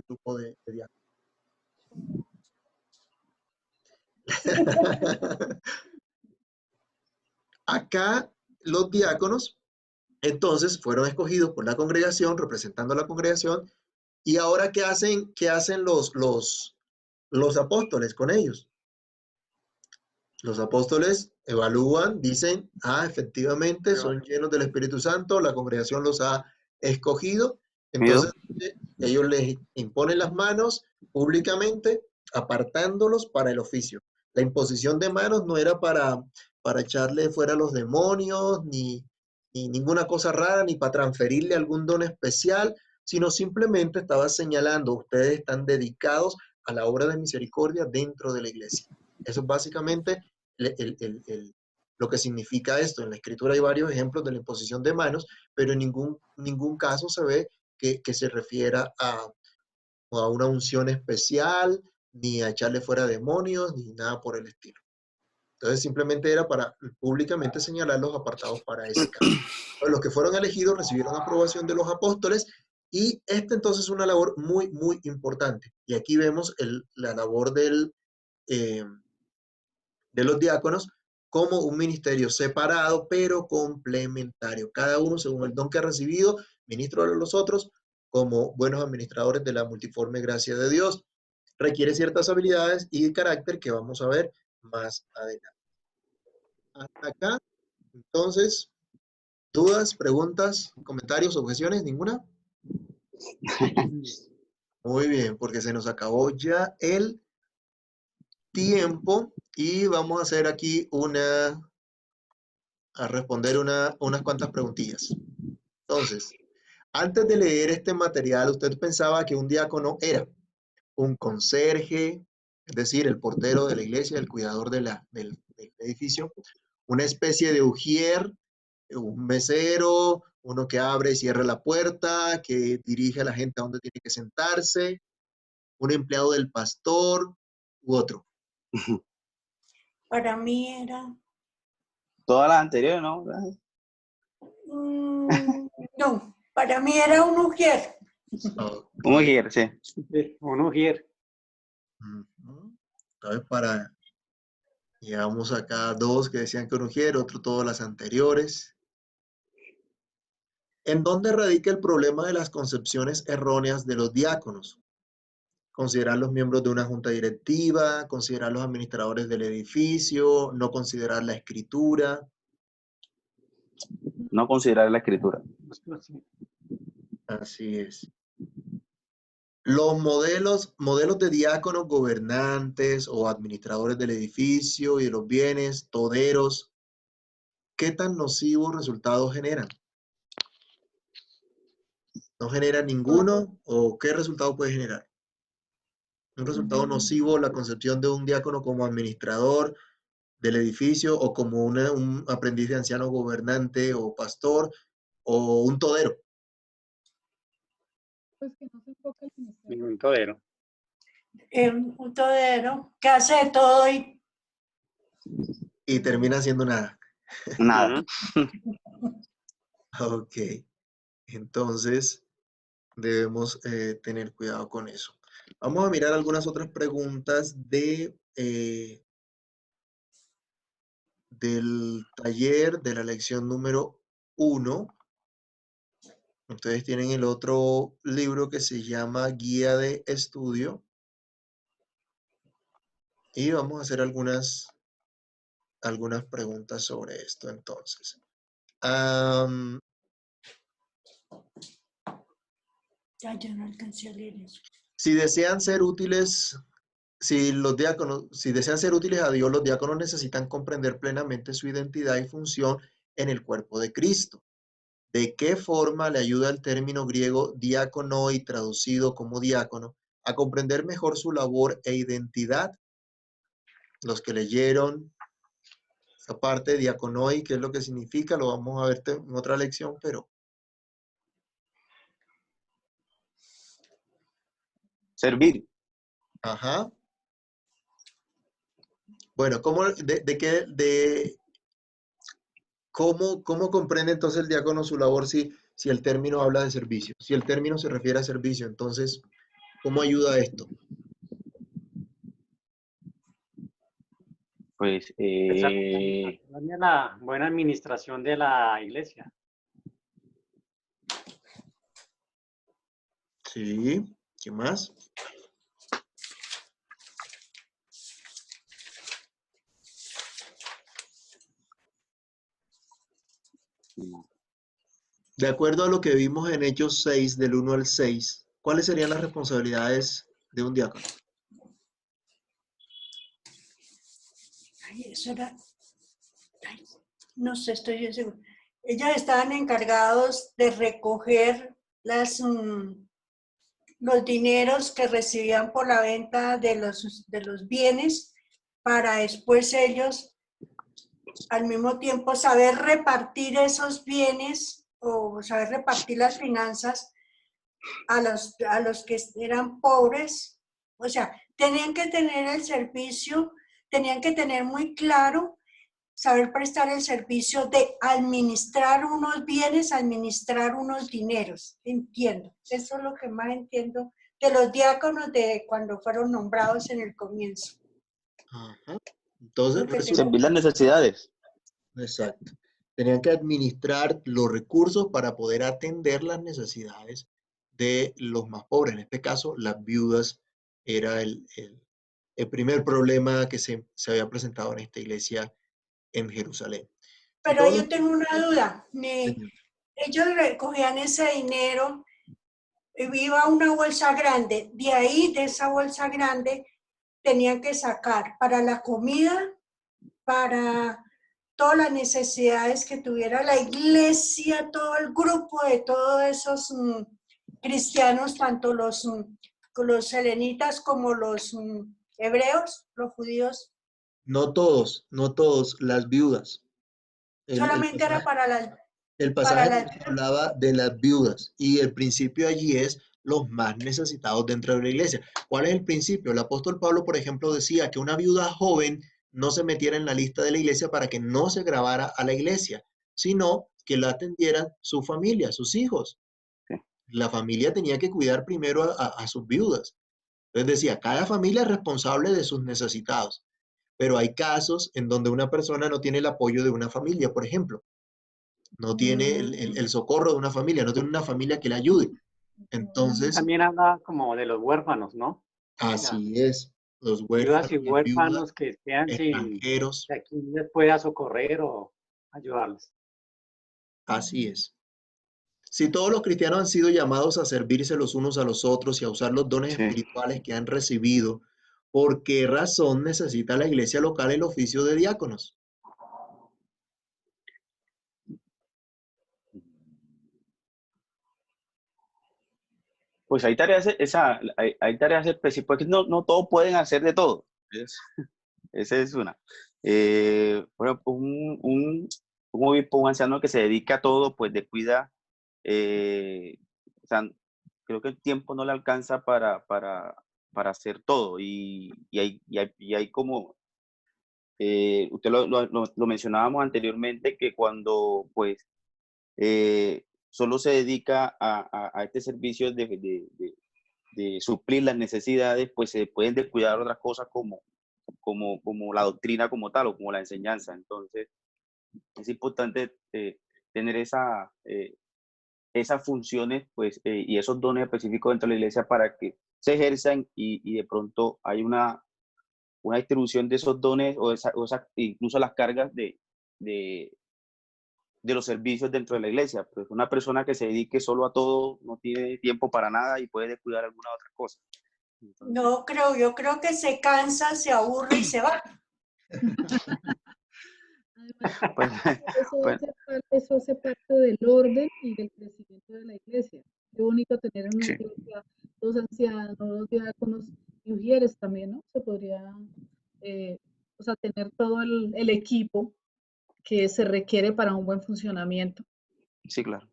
grupo de diáconos. Acá los diáconos entonces fueron escogidos por la congregación, representando a la congregación, y ahora ¿qué hacen los apóstoles con ellos? Los apóstoles evalúan, dicen, efectivamente son llenos del Espíritu Santo, la congregación los ha escogido, entonces ellos les imponen las manos públicamente, apartándolos para el oficio. La imposición de manos no era para echarle fuera a los demonios, ni ninguna cosa rara, ni para transferirle algún don especial, sino simplemente estaba señalando, ustedes están dedicados a la obra de misericordia dentro de la iglesia. Eso es básicamente lo que significa esto. En la escritura hay varios ejemplos de la imposición de manos, pero en ningún caso se ve que se refiera a una unción especial, ni a echarle fuera demonios, ni nada por el estilo. Entonces simplemente era para públicamente señalar los apartados para ese caso. Los que fueron elegidos recibieron aprobación de los apóstoles y entonces es una labor muy, muy importante. Y aquí vemos la labor de los diáconos como un ministerio separado, pero complementario. Cada uno según el don que ha recibido, ministro de los otros, como buenos administradores de la multiforme gracia de Dios. Requiere ciertas habilidades y carácter que vamos a ver más adelante. Hasta acá, entonces, ¿dudas, preguntas, comentarios, objeciones? ¿Ninguna? Muy bien, porque se nos acabó ya el tiempo y vamos a hacer aquí a responder unas cuantas preguntillas. Entonces, antes de leer este material, usted pensaba que un diácono era un conserje, es decir, el portero de la iglesia, el cuidador del edificio, una especie de ujier, un mesero, uno que abre y cierra la puerta, que dirige a la gente a donde tiene que sentarse, un empleado del pastor u otro. Para mí era... Todas las anteriores, ¿no? no, para mí era un ujier. ¿Cómo quieres? Sí. Sí, un ujier. Entonces, llevamos acá dos que decían que un ujier, otro todas las anteriores. ¿En dónde radica el problema de las concepciones erróneas de los diáconos? Considerar los miembros de una junta directiva, considerar los administradores del edificio, no considerar la escritura. No considerar la escritura. Así es. Los modelos de diáconos gobernantes o administradores del edificio y de los bienes, toderos, ¿qué tan nocivos resultados generan? ¿No genera ninguno o qué resultado puede generar? Un resultado nocivo, la concepción de un diácono como administrador del edificio o como un aprendiz de anciano gobernante o pastor o un todero. Pues que no se enfoque el ministerio. Ningún todero. Un todero que hace de todo Y termina haciendo nada. Nada. Ok. Entonces, debemos tener cuidado con eso. Vamos a mirar algunas otras preguntas del taller de la lección número 1. Ustedes tienen el otro libro que se llama Guía de Estudio. Y vamos a hacer algunas preguntas sobre esto entonces. Ya, yo no alcancé a leer eso. Si desean ser útiles, si desean ser útiles a Dios, los diáconos necesitan comprender plenamente su identidad y función en el cuerpo de Cristo. ¿De qué forma le ayuda el término griego diakonoi, traducido como diácono, a comprender mejor su labor e identidad? Los que leyeron esa parte, diakonoi, ¿qué es lo que significa? Lo vamos a ver en otra lección, pero... Servir. Ajá. Bueno, ¿cómo comprende entonces el diácono su labor si el término habla de servicio? Si el término se refiere a servicio, entonces, ¿cómo ayuda esto? Pues, La buena administración de la iglesia. Sí, ¿qué más? De acuerdo a lo que vimos en Hechos 6, del 1 al 6, ¿cuáles serían las responsabilidades de un diácono? Ay, eso era... Ay, no sé, estoy bien seguro. Ellos estaban encargados de recoger los dineros que recibían por la venta de los bienes para después ellos al mismo tiempo saber repartir esos bienes o saber repartir las finanzas a los que eran pobres. O sea, tenían que tener el servicio, tenían que tener muy claro, saber prestar el servicio de administrar unos bienes, administrar unos dineros. Entiendo. Eso es lo que más entiendo de los diáconos de cuando fueron nombrados en el comienzo. Ajá. Entonces, servir las necesidades. exacto. Tenían que administrar los recursos para poder atender las necesidades de los más pobres. En este caso, las viudas era el primer problema que se había presentado en esta iglesia en Jerusalén. Pero yo tengo una duda. Ellos recogían ese dinero, iba una bolsa grande. De ahí, de esa bolsa grande, tenían que sacar para la comida, para todas las necesidades que tuviera la iglesia, todo el grupo de todos esos cristianos, tanto los selenitas como los hebreos, los judíos. No todos, no todos, las viudas. Solamente era El para pasaje las nos hablaba de las viudas y el principio allí es los más necesitados dentro de la iglesia. ¿Cuál es el principio? El apóstol Pablo, por ejemplo, decía que una viuda joven no se metiera en la lista de la iglesia para que no se grabara a la iglesia, sino que la atendieran su familia, sus hijos. La familia tenía que cuidar primero a sus viudas. Entonces decía, cada familia es responsable de sus necesitados, pero hay casos en donde una persona no tiene el apoyo de una familia, por ejemplo. No tiene el socorro de una familia, no tiene una familia que le ayude. Entonces, También habla como de los huérfanos, ¿no? así es, los Viudas huérfanos, y las viudas, huérfanos que quedan sin extranjeros, que aquí les pueda socorrer o ayudarles. así es. Si todos los cristianos han sido llamados a servirse los unos a los otros y a usar los dones Sí. espirituales que han recibido, ¿por qué razón necesita la iglesia local el oficio de diáconos? Pues hay tareas, hay tareas específicas, porque no todos pueden hacer de todo. Esa es una. Por ejemplo, un obispo, un anciano que se dedica a todo, pues descuida, o sea, creo que el tiempo no le alcanza para hacer todo. Y hay como, usted lo mencionábamos anteriormente, que cuando pues solo se dedica a este servicio de suplir las necesidades, pues se pueden descuidar otras cosas como la doctrina como tal o como la enseñanza. Entonces, es importante tener esas funciones pues, y esos dones específicos dentro de la iglesia para que se ejerzan y de pronto hay una distribución de esos dones o incluso las cargas de los servicios dentro de la iglesia. Pues una persona que se dedique solo a todo no tiene tiempo para nada y puede descuidar alguna otra cosa. Entonces, No creo, yo creo que se cansa, se aburre y se va. pues, pues, Eso hace parte del orden y del crecimiento de la iglesia. Qué bonito tener en una sí. iglesia dos ancianos, dos diáconos y ujieres también, ¿no? Se podría, o sea, tener todo el equipo que se requiere para un buen funcionamiento. Sí, claro.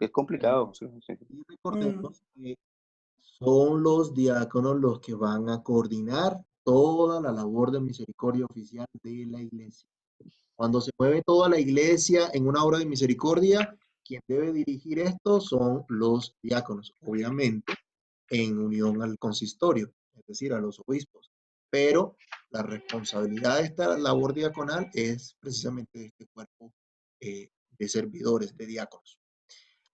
Es complicado. Sí. Y recordemos que son los diáconos los que van a coordinar toda la labor de misericordia oficial de la iglesia. Cuando se mueve toda la iglesia en una obra de misericordia, quien debe dirigir esto son los diáconos, obviamente en unión al consistorio, es decir, a los obispos. Pero la responsabilidad de esta labor diaconal es precisamente de este cuerpo de servidores, de diáconos.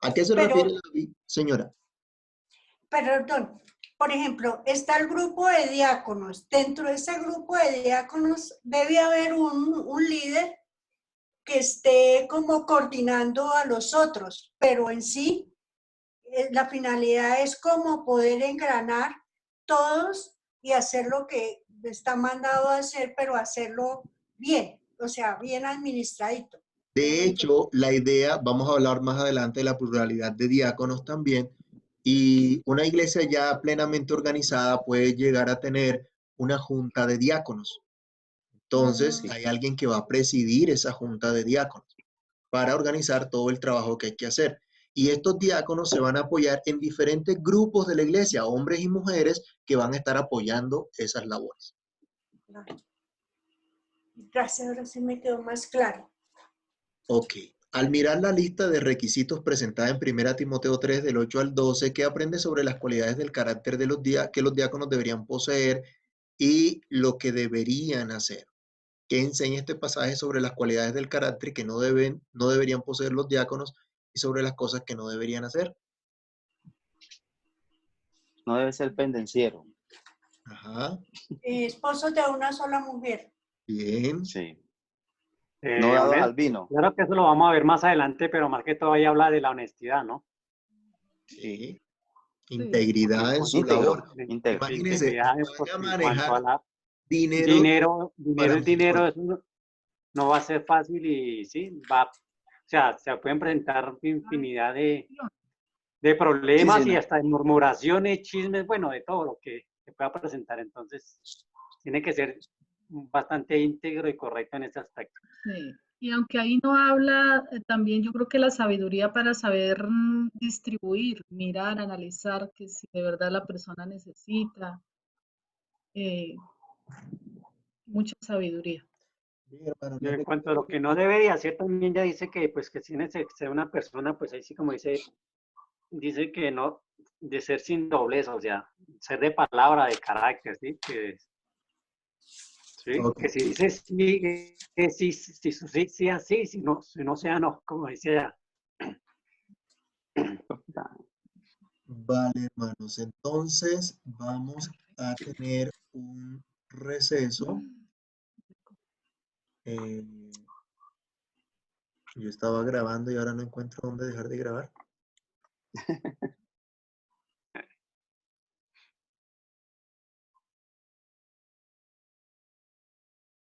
¿A qué se refiere David, señora? Perdón, por ejemplo, está el grupo de diáconos. Dentro de ese grupo de diáconos debe haber un líder que esté como coordinando a los otros, pero en sí la finalidad es como poder engranar todos y hacer lo que está mandado a hacer, pero hacerlo bien, o sea, bien administradito. De hecho, la idea, vamos a hablar más adelante de la pluralidad de diáconos también, y una iglesia ya plenamente organizada puede llegar a tener una junta de diáconos. Entonces, hay alguien que va a presidir esa junta de diáconos para organizar todo el trabajo que hay que hacer. Y estos diáconos se van a apoyar en diferentes grupos de la iglesia, hombres y mujeres, que van a estar apoyando esas labores. Gracias, ahora sí me quedó más claro. Ok. Al mirar la lista de requisitos presentada en 1 Timoteo 3, del 8 al 12, ¿qué aprende sobre las cualidades del carácter de que los diáconos deberían poseer y lo que deberían hacer? ¿Qué enseña este pasaje sobre las cualidades del carácter que no deberían poseer los diáconos y sobre las cosas que no deberían hacer? No debe ser pendenciero. Ajá, Esposos de una sola mujer. bien. Sí. No dados al vino. Claro que eso lo vamos a ver más adelante, pero más que todo ahí habla de la honestidad, ¿no? Sí. Integridad en su Íntegro, labor. íntegro. Imagínense, Integridad, van porque a en cuanto a manejar la dinero para dinero es no va a ser fácil y sí, o sea, se pueden presentar infinidad de problemas Sí, y no. hasta de murmuraciones, chismes, bueno, de todo lo que se pueda presentar. Entonces, tiene que ser bastante íntegro y correcto en ese aspecto. Sí. Y aunque ahí no habla, también yo creo que la sabiduría para saber distribuir, mirar, analizar que si de verdad la persona necesita, eh, mucha sabiduría. Bien, hermano, Y les en cuanto a recuerdo lo que que no debería hacer, también ya dice que, pues, que si sea una persona, pues ahí sí como dice que no, de ser sin doblez, o sea, ser de palabra, de carácter, ¿sí? Sí, ok, que si dice sí, sí, sí, sí, sí, así, si no sea no, como dice ella. vale, hermanos. Entonces vamos a tener un receso. Eh, yo estaba grabando y ahora no encuentro dónde dejar de grabar.